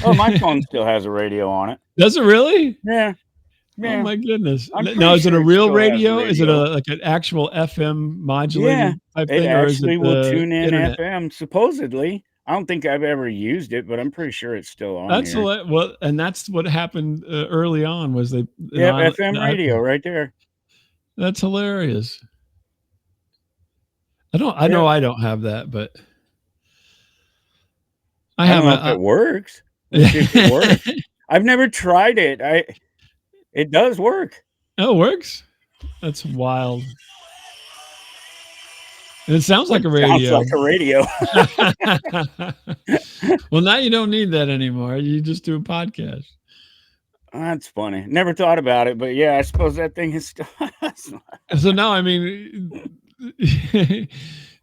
Oh, my phone still has a radio on it. Does it really? Yeah. Oh my goodness! Now, is it a real radio? Is it like an actual FM modulated type thing, or is it will tune in internet? FM supposedly. I don't think I've ever used it, but I'm pretty sure it's still on. That's here. well, and that's what happened early on. Was they? FM radio right there. That's hilarious. I know I don't have that, but I don't know if it works. If it works. I've never tried it. It does work. Oh, it works? That's wild. And it sounds like a radio. Sounds like a radio. Well, now you don't need that anymore. You just do a podcast. That's funny. Never thought about it, but yeah, I suppose that thing is still. So now, I mean,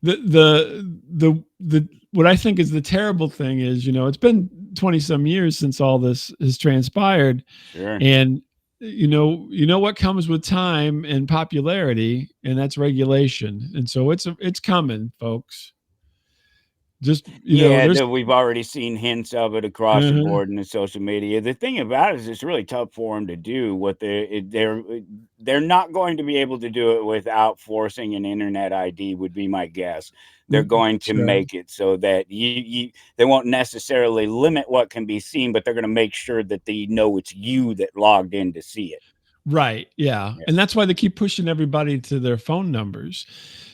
the what I think is the terrible thing is, it's been 20 some years since all this has transpired. Sure. And what comes with time and popularity, and that's regulation. And so it's coming, folks. Just, there's we've already seen hints of it across the board in the social media. The thing about it is it's really tough for them to do what they're not going to be able to do it without forcing an internet ID, would be my guess. They're going to make it so that they won't necessarily limit what can be seen, but they're going to make sure that they know it's you that logged in to see it. Right. Yeah. And that's why they keep pushing everybody to their phone numbers.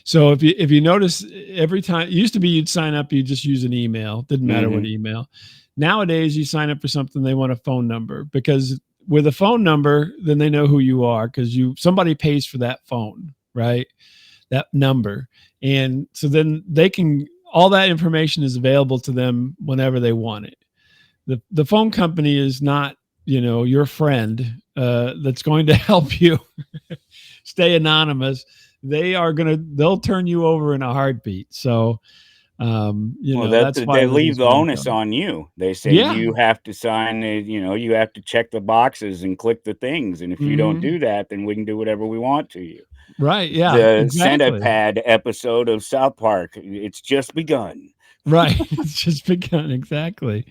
So if you notice, every time, it used to be you'd sign up, you just use an email. Didn't matter what email. Nowadays, you sign up for something, they want a phone number, because with a phone number, then they know who you are, because somebody pays for that phone, right? That number. And so then all that information is available to them whenever they want it. The phone company is not, your friend that's going to help you stay anonymous. They'll turn you over in a heartbeat. So, that's why they leave the onus on you. They say you have to sign it, you have to check the boxes and click the things. And if you don't do that, then we can do whatever we want to you. Right. Yeah. The Exactly. Centipede episode of South Park, it's just begun. Right. It's just begun. Exactly.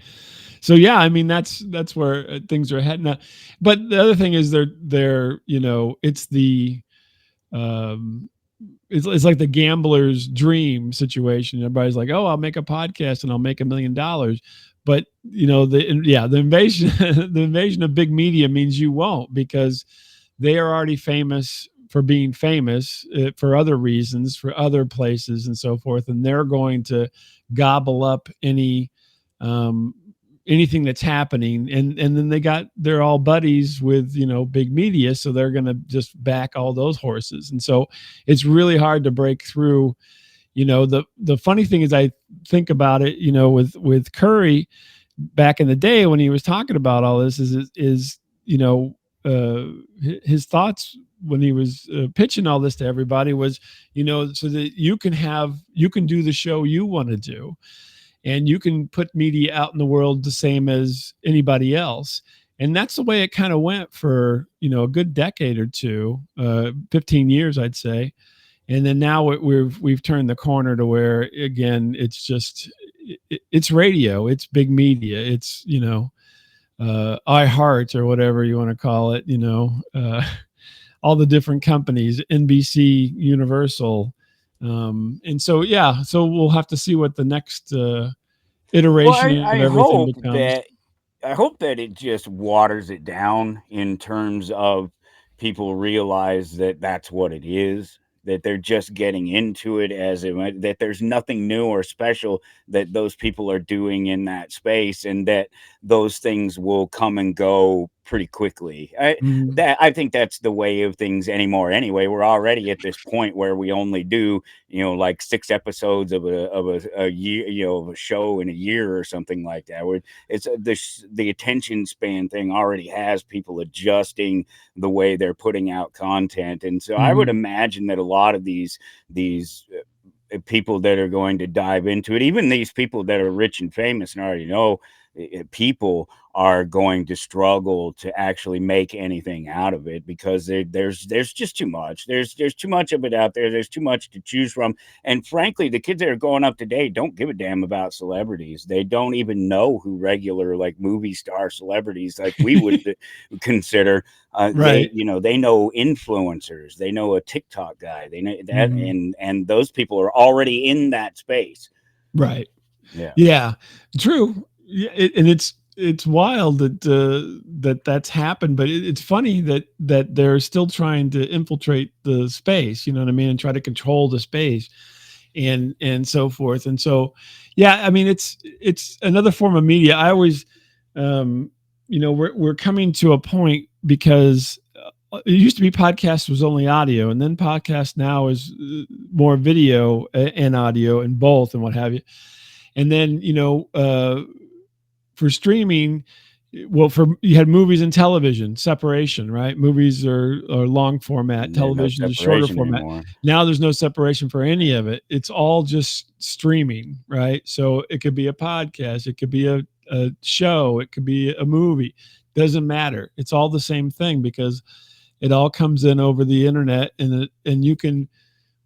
So yeah, I mean that's where things are heading. But the other thing is they're it's the it's like the gambler's dream situation. Everybody's like, oh, I'll make a podcast and I'll make $1 million. But the invasion the invasion of big media means you won't, because they are already famous for being famous for other reasons, for other places and so forth, and they're going to gobble up anything that's happening, and then they're all buddies with big media, so they're going to just back all those horses. And so it's really hard to break through. The funny thing is, I think about it, with Curry back in the day when he was talking about all this, is his thoughts when he was pitching all this to everybody was, so that you can do the show you want to do, and you can put media out in the world the same as anybody else. And that's the way it kind of went for, a good decade or two, 15 years, I'd say. And then now we've turned the corner to where, again, it's just, it's radio, it's big media, it's, iHeart or whatever you want to call it, all the different companies, NBC, Universal. And so, so we'll have to see what the next iteration of everything becomes. I hope that it just waters it down in terms of people realize that that's what it is, that they're just getting into it that there's nothing new or special that those people are doing in that space, and that those things will come and go pretty quickly. I think that's the way of things anymore. Anyway, we're already at this point where we only do, like 6 episodes of a year, of a show in a year or something like that. Where it's the attention span thing already has people adjusting the way they're putting out content, and so I would imagine that a lot of these people that are going to dive into it, even these people that are rich and famous and already know people, are going to struggle to actually make anything out of it, because there's just too much. There's too much of it out there. There's too much to choose from. And frankly, the kids that are growing up today don't give a damn about celebrities. They don't even know who regular, like, movie star celebrities like we would consider. Right. They know influencers. They know a TikTok guy. They know that, and those people are already in that space. Right. Yeah. Yeah. True. Yeah, and it's wild that that's happened, but it's funny that they're still trying to infiltrate the space, you know what I mean, and try to control the space, and so forth. And so, yeah, I mean, it's another form of media. I always, we're coming to a point, because it used to be podcast was only audio, and then podcast now is more video and audio and both and what have you. And then, for streaming, you had movies and television separation, right? Movies are long format, television is shorter format anymore. Now there's no separation for any of it. It's all just streaming, right? So it could be a podcast, it could be a show, it could be a movie. Doesn't matter. It's all the same thing, because it all comes in over the internet, and you can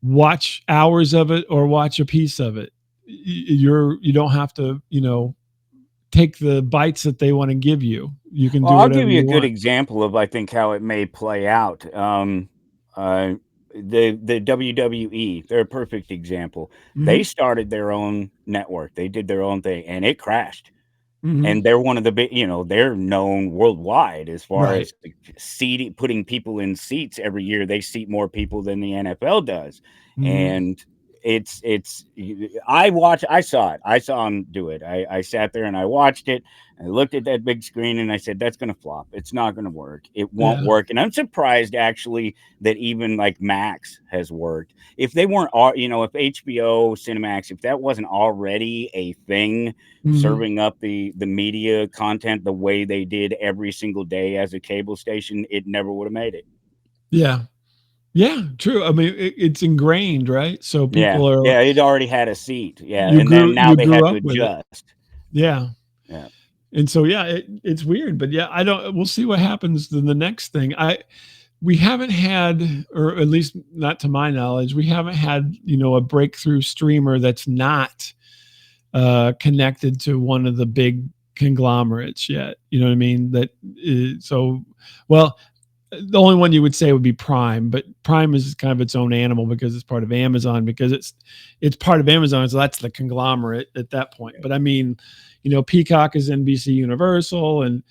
watch hours of it or watch a piece of it. you don't have to, take the bites that they want to give you. You can Well, do I'll whatever give you a you good want. example of I think how it may play out. The WWE, they're a perfect example. They Mhm. started their own network. They did their own thing, and it crashed. Mhm. And they're one of the big, they're known worldwide as far Right. as seating, putting people in seats every year. They seat more people than the NFL does, Mhm. and I saw it. I saw him do it. I sat there and I watched it. I looked at that big screen and I said, "That's going to flop. It's not going to work. It won't Yeah. work." And I'm surprised actually that even like Max has worked. If they weren't, if HBO, Cinemax, if that wasn't already a thing, Mhm. serving up the media content the way they did every single day as a cable station, it never would have made it. Yeah. Yeah, true. I mean, it's ingrained, right? So Yeah, people are yeah, it already had a seat. Yeah, and then now you they grew have to up with it. adjust. Yeah. Yeah. And so yeah, it's weird, but yeah, we'll see what happens to the next thing. We haven't had, or at least not to my knowledge, we haven't had, a breakthrough streamer that's not connected to one of the big conglomerates yet. You know what I mean? Well, the only one you would say would be Prime, but Prime is kind of its own animal because it's part of Amazon, because it's part of Amazon, so that's the conglomerate at that point. But I mean, Peacock is NBC Universal, and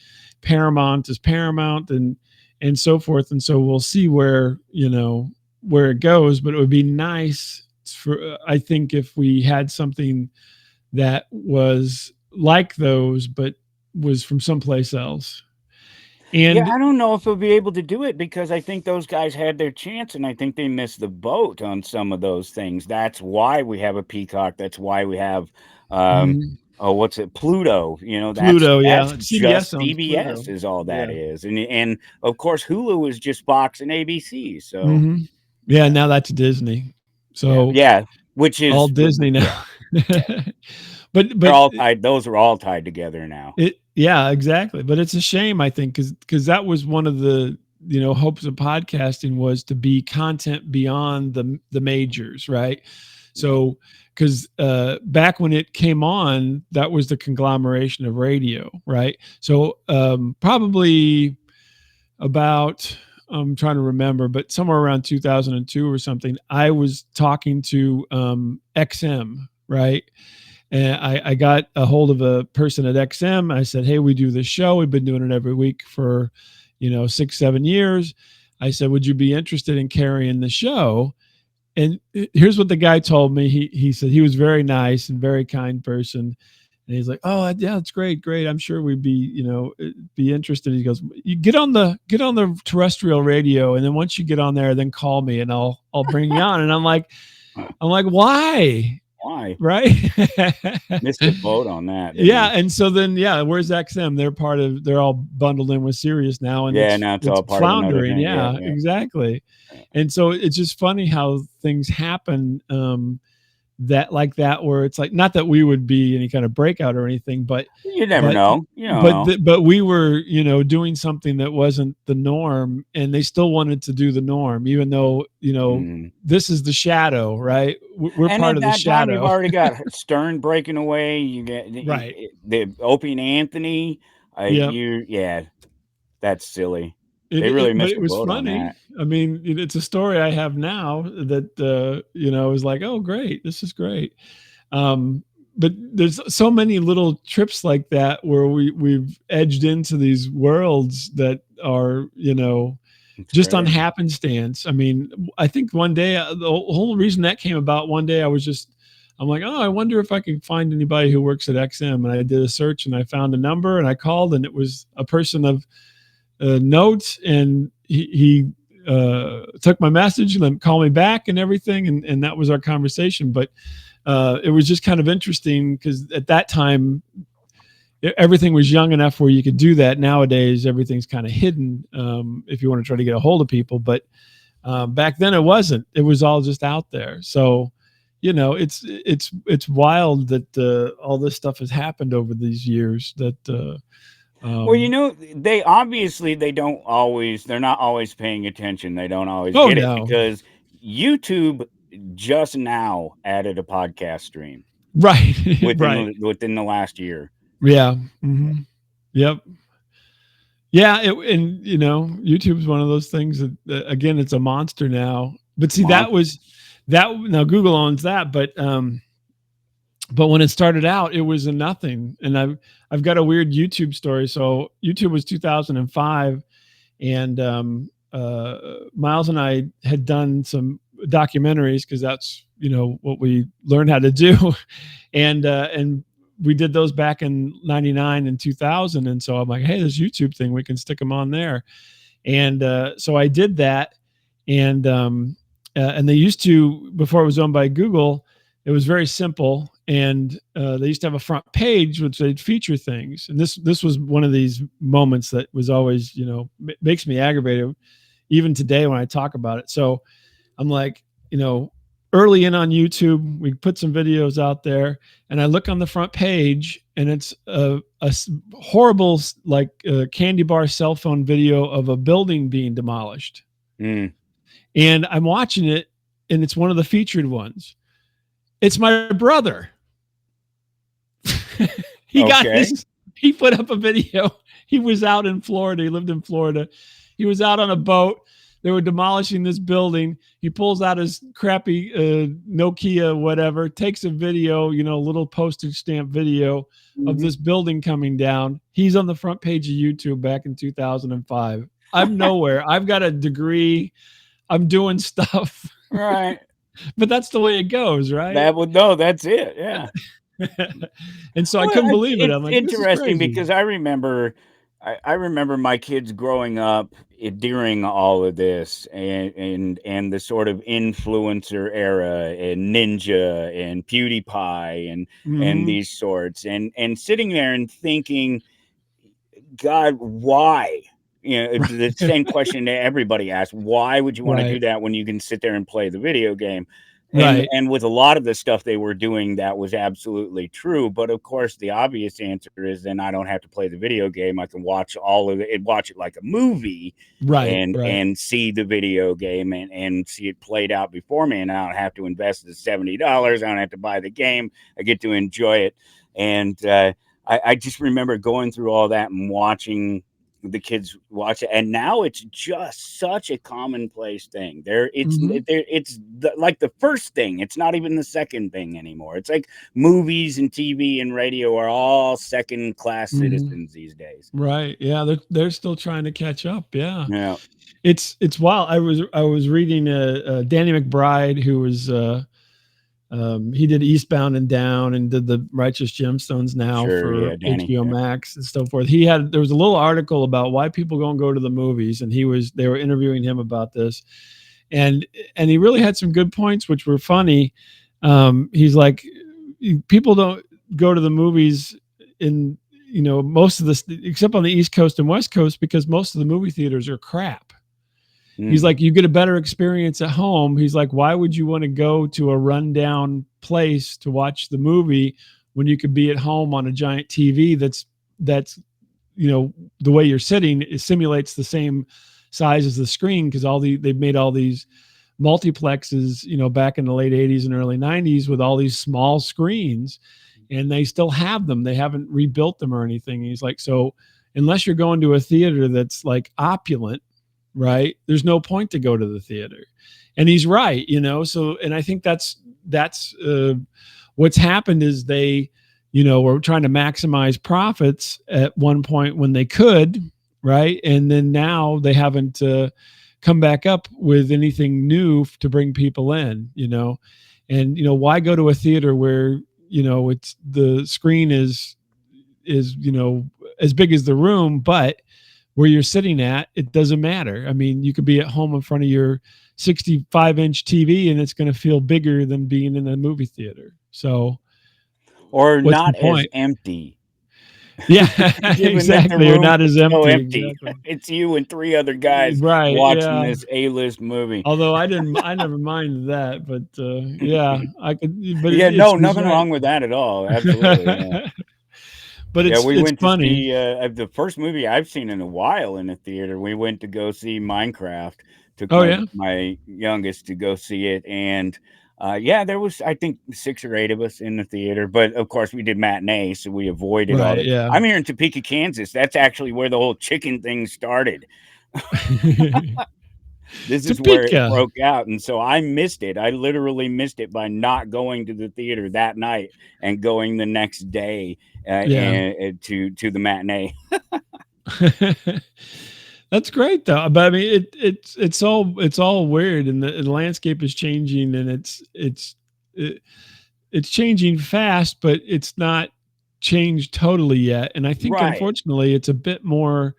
Paramount is Paramount, and so forth. And so we'll see where it goes. But it would be nice for, I think, if we had something that was like those, but was from someplace else. Yeah, And I don't know if they'll be able to do it because I think those guys had their chance and I think they missed the boat on some of those things. That's why we have a Peacock. That's why we have mm, oh, what's it? Pluto. Pluto, That's yeah, just CBS owns CBS Pluto. is all that Yeah. is. And of course Hulu is just Fox and ABC. So Hmm. Yeah, yeah. now that's Disney. Yeah. So Yeah. Which all is Disney yeah. now. Yeah. but They're but all tied. Those are all tied together now. yeah, exactly. But it's a shame, I think, because that was one of the hopes of podcasting, was to be content beyond the majors, right? Yeah. So because back when it came on, that was the conglomeration of radio, right? So probably about, I'm trying to remember, but somewhere around 2002 or something, I was talking to XM, right? And I got a hold of a person at XM. I said, "Hey, we do this show. We've been doing it every week for, 6, 7 years." I said, "Would you be interested in carrying the show?" And here's what the guy told me. He said, he was very nice and very kind person. And he's like, "Oh yeah, it's great, great. I'm sure we'd be, be interested." He goes, "You get on the terrestrial radio, and then once you get on there, then call me, and I'll bring you on." And I'm like, why? Why? Right? Missed the boat on that, didn't Yeah, we? and so then yeah, where's XM? They're all bundled in with Sirius now, and Yeah, it's now it's it's all part of another floundering. thing. Yeah, Yeah, yeah. exactly. Yeah. And so it's just funny how things happen, that like that, where it's like, not that we would be any kind of breakout or anything, but You never but know. You don't know. but we were, doing something that wasn't the norm, and they still wanted to do the norm, even though, Mhm. this is the shadow, right? We're And part at of the that time, you've shadow. already got Stern breaking away. You get Right. the Opie and Anthony. Yep. Yeah, that's silly. It, They really it but missed it the was boat on funny. that. I mean, it's a story I have now that is like, oh great, this is great. Um, but there's so many little trips like that where we've edged into these worlds that are, It's just on crazy. happenstance. I mean, I think one day, the whole reason that came about, one day I'm like, oh, I wonder if I can find anybody who works at XM. And I did a search and I found a number and I called, and it was a person of note, and he took my message and then called me back and everything, and that was our conversation. But it was just kind of interesting because at that time everything was young enough where you could do that. Nowadays everything's kind of hidden, if you want to try to get a hold of people, but back then it wasn't. It was all just out there. So it's wild that all this stuff has happened over these years, that Well, they're not always paying attention. They don't always oh get it no. because YouTube just now added a podcast stream. Right. within the last year. Yeah. Mm-hmm. Yep. Yeah, and YouTube's one of those things that again, it's a monster now. But see, that was that. Now Google owns that, but when it started out, it was a nothing. And I've got a weird YouTube story. So YouTube was 2005, and Miles and I had done some documentaries because that's what we learned how to do, and we did those back in 99 and 2000. And so I'm like, hey, this YouTube thing, we can stick them on there. And so I did that. And they used to, before it was owned by Google, it was very simple. And they used to have a front page which they'd feature things. And this was one of these moments that was always, makes me aggravated even today when I talk about it. So I'm like, early in on YouTube, we put some videos out there, and I look on the front page, and it's a horrible, like candy bar cell phone video of a building being demolished. And I'm watching it, and it's one of the featured ones. It's my brother. He put up a video. He was out in Florida. He lived in Florida. He was out on a boat. They were demolishing this building. He pulls out his crappy Nokia, whatever, takes a video, little postage stamp video of this building coming down. He's on the front page of YouTube back in 2005. I'm nowhere. I've got a degree. I'm doing stuff. Right. But that's the way it goes, right? That's it. Yeah. And so I couldn't believe it. I'm like, interesting because I remember my kids growing up during all of this and the sort of influencer era and Ninja and PewDiePie and these sorts and sitting there and thinking, God, why? It's the same question that everybody asks. Why would you want to do that when you can sit there and play the video game? And with a lot of the stuff they were doing, that was absolutely true. But of course, the obvious answer is then I don't have to play the video game. I can watch all of it, watch it like a movie, and see the video game and see it played out before me. And I don't have to invest the $70. I don't have to buy the game. I get to enjoy it. And I just remember going through all that and watching the kids watch it, and now it's just such a commonplace thing. It's like the first thing. It's not even the second thing anymore. It's like movies and TV and radio are all second class citizens these days. Right. Yeah, they're still trying to catch up. Yeah. Yeah. It's wild. I was reading Danny McBride, who was he did Eastbound and Down and did the Righteous Gemstones now for HBO Max and so forth. There was a little article about why people don't go to the movies, and they were interviewing him about this, and he really had some good points which were funny. He's like, people don't go to the movies in most of this, except on the East Coast and West Coast, because most of the movie theaters are crap. He's like, you get a better experience at home. He's like, why would you want to go to a rundown place to watch the movie when you could be at home on a giant TV that's the way you're sitting, it simulates the same size as the screen, because they've made all these multiplexes, back in the late 80s and early 90s with all these small screens, and they still have them. They haven't rebuilt them or anything. He's like, so unless you're going to a theater that's like opulent, right, there's no point to go to the theater. And he's right, so, and I think that's what's happened is they were trying to maximize profits at one point when they could, right, and then now they haven't come back up with anything new to bring people in, and why go to a theater where it's the screen is as big as the room, but where you're sitting at, it doesn't matter. I mean, you could be at home in front of your 65-inch TV, and it's going to feel bigger than being in a movie theater. So, or not as empty. Yeah, exactly. Or not as empty. Exactly. It's you and three other guys watching this A-list movie. Although I never minded that, but yeah, I could. But nothing wrong with that at all. Absolutely. Yeah. But we went funny. To see the first movie I've seen in a while in a theater. We went to go see Minecraft. Took my youngest to go see it, and Yeah, there was, I think, 6 or 8 of us in the theater, but of course we did matinee, so we avoided all Right. the. Yeah. I'm here in Topeka, Kansas. That's actually where the whole chicken thing started. This is where it Topeka. broke out, and so I missed it. I literally missed it by not going to the theater that night and going the next day Yeah. to the matinee. That's great though. But I mean, it's all weird, and the landscape is changing, and it's changing fast, but it's not changed totally yet. And I think Right. unfortunately, it's a bit more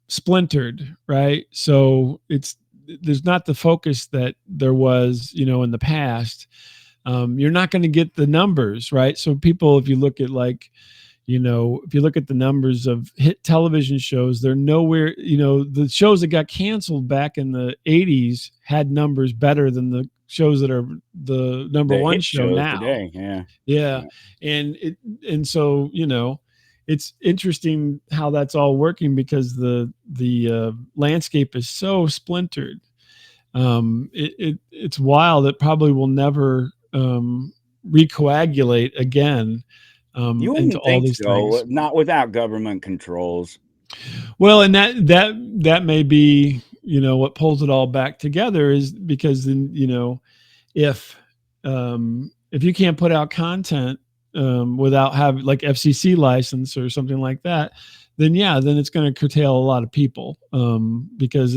splintered, right? So there's not the focus that there was, in the past. You're not going to get the numbers, right? So people, if you look at if you look at the numbers of hit television shows, they're nowhere, the shows that got canceled back in the 80s had numbers better than the shows that are the number The one hit show shows now. today, yeah. Yeah. And so, it's interesting how that's all working because the landscape is so splintered. It's wild. It probably will never recoagulate again You into wouldn't all think these so, things. not without government controls. Well, and that may be, what pulls it all back together is because then, if if you can't put out content without having like FCC license or something like that, then it's going to curtail a lot of people because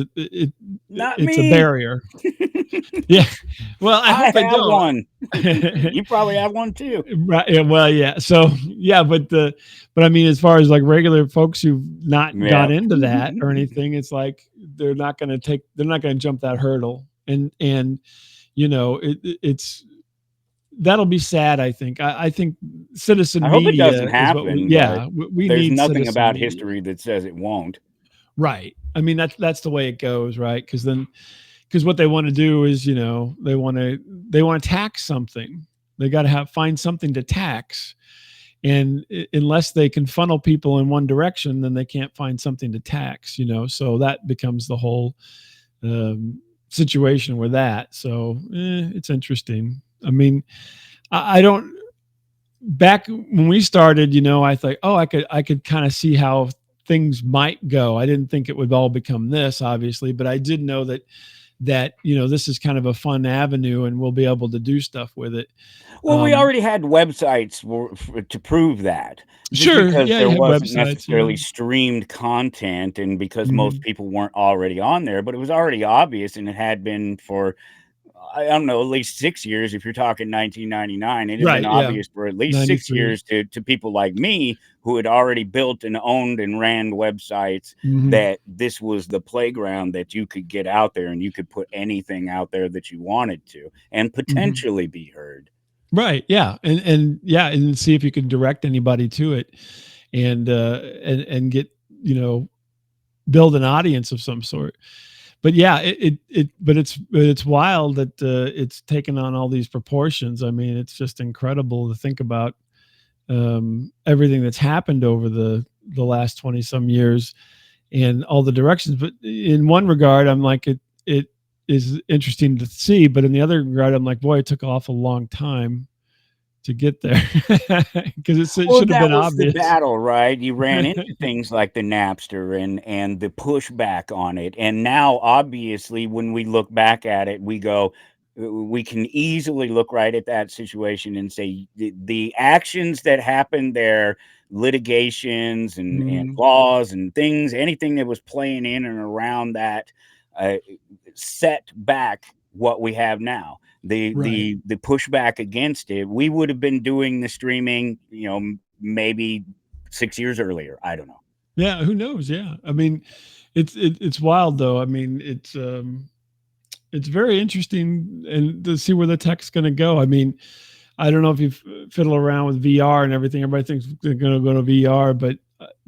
Not it's a me. barrier. Yeah. Well, I hope they have don't. one. You probably have one too. Right. Yeah, well, yeah. So yeah, but I mean, as far as like regular folks who've not Yeah. got into that or anything, it's like they're not going to jump that hurdle, and it's that'll be sad. I think. I think citizen I hope it doesn't media is what we. happen, but Yeah, we there's need nothing citizen about media. history that says it won't. Right. I mean, that's the way it goes, right? Because what they want to do is, they want to tax something. They got to find something to tax, and unless they can funnel people in one direction, then they can't find something to tax. So that becomes the whole situation with that. So it's interesting. I mean, I don't. Back when we started, I thought, oh, I could kind of see how things might go. I didn't think it would all become this, obviously, but I did know that this is kind of a fun avenue, and we'll be able to do stuff with it. Well, we already had websites to prove that. Just Sure, because yeah, there you had wasn't websites, necessarily yeah. streamed content, and because most Mhm. people weren't already on there, but it was already obvious, and it had been for, I don't know, at least 6 years. If you're talking 1999, it had been Right, yeah. obvious for at least 6 93. years to people like me who had already built and owned and ran websites Mhm. that this was the playground that you could get out there and you could put anything out there that you wanted to and Mhm. potentially be heard. Right, yeah, and see if you can direct anybody to it, and get, build an audience of some sort. But yeah, it's wild that it's taken on all these proportions. I mean, it's just incredible to think about everything that's happened over the last 20 some years and all the directions. But in one regard, I'm like, it is interesting to see, but in the other regard, I'm like, boy, it took off a long time to get there because it Well, should have that been was the obvious. battle, right? You ran into things like the Napster and the pushback on it, and now, obviously, when we look back at it, we go, we can easily look right at that situation and say the actions that happened there, litigations and Mhm. laws and things, anything that was playing in and around that, uh, set back what we have now. Right. The pushback against it, we would have been doing the streaming, maybe 6 years earlier. I don't know. Yeah, who knows? Yeah. I mean, it's wild though. I mean, it's very interesting and to see where the tech's going to go. I mean, I don't know if you fiddle around with VR and everything. Everybody thinks they're going to go to VR, but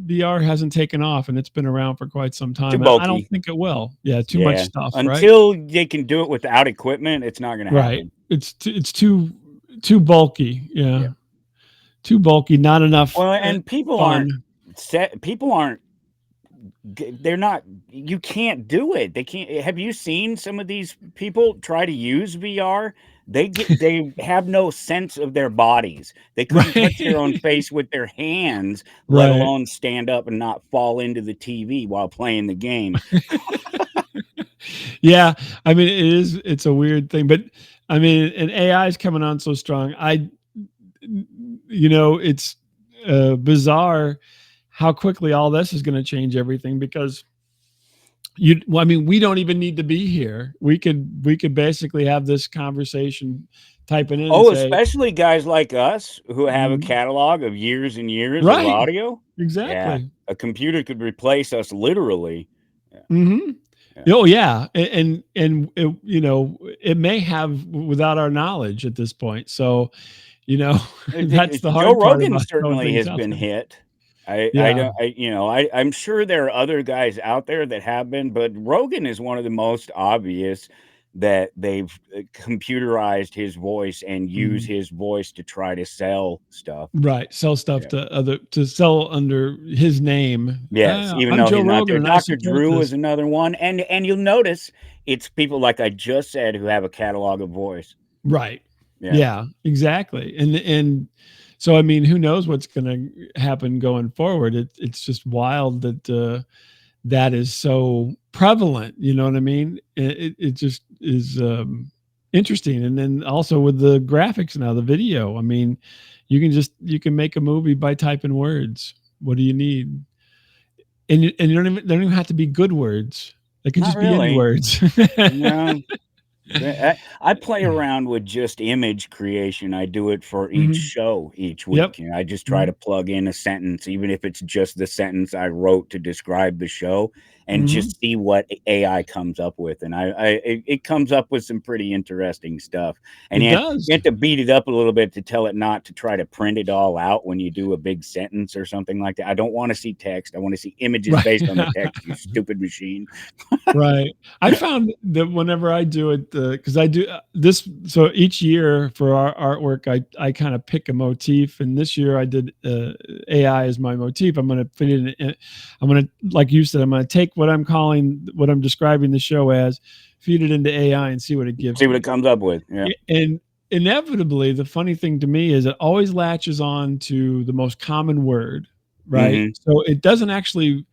VR hasn't taken off and it's been around for quite some Too time. And I don't bulky. think it will. Yeah, too much Yeah. stuff, right? Until they can do it without equipment, it's not going to Right. happen. It's too bulky. Yeah. Yeah. Too bulky, not enough Well, and fun. people aren't, they're not, you can't do it. They can't. Have you seen some of these people try to use VR? they have no sense of their bodies. They couldn't touch their own Right. face with their hands, let Right. alone stand up and not fall into the TV while playing the game. Yeah, I mean, it's a weird thing, but I mean, and AI is coming on so strong. It's bizarre how quickly all this is going to change everything, because I mean, we don't even need to be here. We could basically have this conversation, type it in and Oh, say, especially guys like us who have a Mhm. catalog of years and years of Right, audio. Yeah, exactly. a computer could replace us literally. Yeah, Hmm. yeah. Oh yeah, and it, it may have without our knowledge at this point. So, that's the Joe hard part Rogan about throwing certainly things has out been there. hit. I Yeah, don't I'm sure there are other guys out there that have been, but Rogan is one of the most obvious that they've computerized his voice and use mhm. his voice to try to sell stuff. Right. Sell stuff Yeah. to sell under his name. Yes, even I'm though Joe he's not Rogan there. and I Dr. support Drew this. is another one, and you'll notice it's people like I just said who have a catalog of voice. Right. Yeah. Yeah, exactly. And so I mean, who knows what's going to happen going forward? It's just wild that that is so prevalent. You know what I mean? It just is interesting. And then also with the graphics now, the video. I mean, you can make a movie by typing words. What do you need? And they don't even have to be good words. They can Not just be any really. words. No. I play around with just image creation. I do it for each Mhm. show each Yep. week. I just try to Mhm. plug in a sentence, even if it's just the sentence I wrote to describe the show, and Mhm. just see what AI comes up with. And it comes up with some pretty interesting stuff. And It yet does. you have to beat it up a little bit to tell it not to try to print it all out when you do a big sentence or something like that. I don't want to see text. I want to see images Right. based on the text, you stupid machine. Right. I found that whenever I do it, because I do this, so each year for our artwork, I kind of pick a motif, and this year I did AI as my motif. I'm going to fit it in. I'm going to, like you said, I'm going to take what I'm describing the show as, feed it into AI, and see what it gives See what me. it comes up with. Yeah. And inevitably, the funny thing to me is it always latches on to the most common word, right? Hmm. So it doesn't actually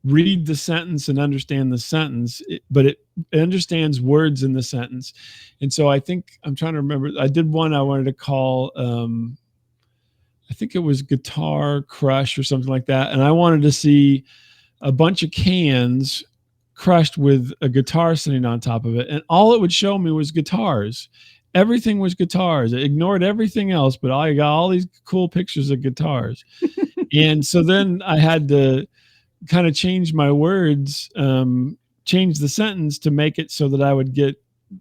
read the sentence and understand the sentence, but it understands words in the sentence. And so I think I'm trying to remember. I did one I wanted to call. I think it was Guitar Crush or something like that, and I wanted to see a bunch of cans crushed with a guitar sitting on top of it, and all it would show me was guitars. Everything was guitars. It ignored everything else, but I got all these cool pictures of guitars. And so then I had to kind of change my words, change the sentence to make it so that I would get,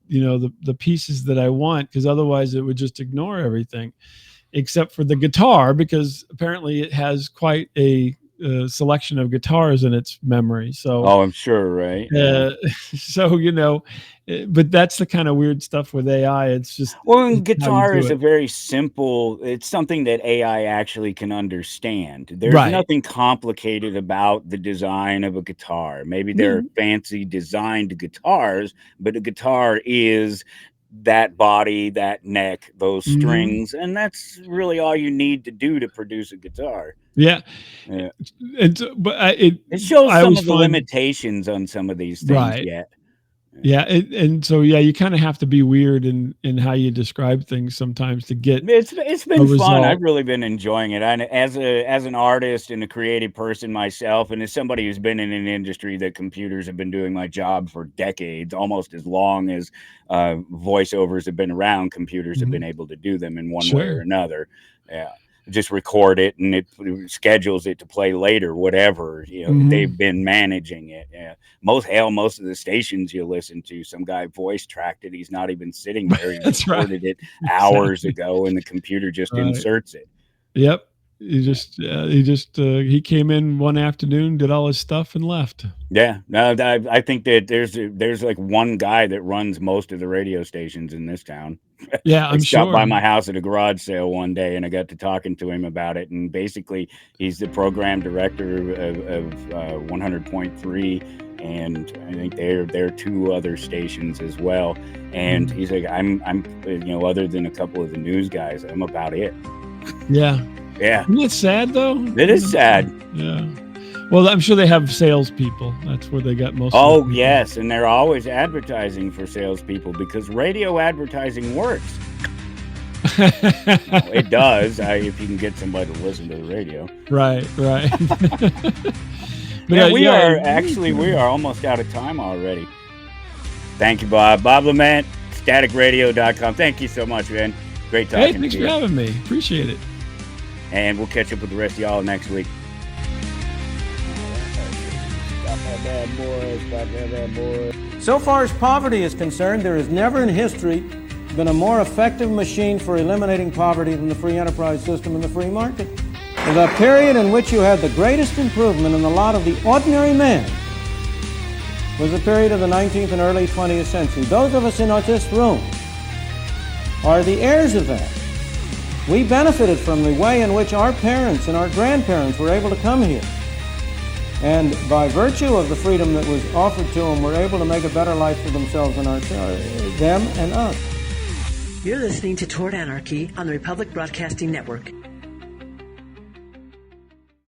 the pieces that I want, because otherwise it would just ignore everything except for the guitar, because apparently it has quite a selection of guitars in its memory. So Oh, I'm sure, right? Yeah. uh, so but that's the kind of weird stuff with AI. It's just Well, and it's how you guitar do is a it. very simple, it's something that AI actually can understand. There's Right. nothing complicated about the design of a guitar. Maybe Yeah. they're fancy designed guitars, but a guitar is that body, that neck, those Hmm. strings, and that's really all you need to do to produce a guitar. Yeah. Yeah. And so, but It shows I some always of the find limitations on some of these things right. yet. Yeah, and so yeah, you kind of have to be weird in how you describe things sometimes to get It's a been fun. I've result. really been enjoying it. And as an artist and a creative person myself, and as somebody who's been in an industry that computers have been doing my job for decades, almost as long as voiceovers have been around, computers have been Mhm. able to do them in one way or Sure. another. Yeah. Just record it and it schedules it to play later, whatever. They've Mhm. been managing it. Yeah. Most of the stations you listen to, some guy voice tracked it. He's not even sitting there. He That's right. recorded it hours Exactly. ago, and the computer just Right. inserts it. Yep. Yeah. He came in one afternoon, did all his stuff, and left. Yeah. No, I think that there's like one guy that runs most of the radio stations in this town. Yeah, I'm He stopped sure. by my house at a garage sale one day, and I got to talking to him about it. And basically, he's the program director of 100.3, and I think they're 2 other stations as well. And he's like, I'm other than a couple of the news guys, I'm about it. Yeah. Yeah. Isn't it sad though? It is sad. Yeah. Well, I'm sure they have salespeople. That's where they got most. Oh, of the yes, and they're always advertising for salespeople because radio advertising works. It does, if you can get somebody to listen to the radio. Right. But we are almost out of time already. Thank you, Bob. Bob LeMent, staticradio.com. Thank you so much, man. Great talking to you. Hey, thanks for having me. Appreciate it. And we'll catch up with the rest of y'all next week. So far as poverty is concerned, there has never in history been a more effective machine for eliminating poverty than the free enterprise system and the free market. The period in which you had the greatest improvement in the lot of the ordinary man was the period of the 19th and early 20th century. Those of us in this room are the heirs of that. We benefited from the way in which our parents and our grandparents were able to come here. And by virtue of the freedom that was offered to them, were able to make a better life for themselves and them and us. You're listening to Toward Anarchy on the Republic Broadcasting Network.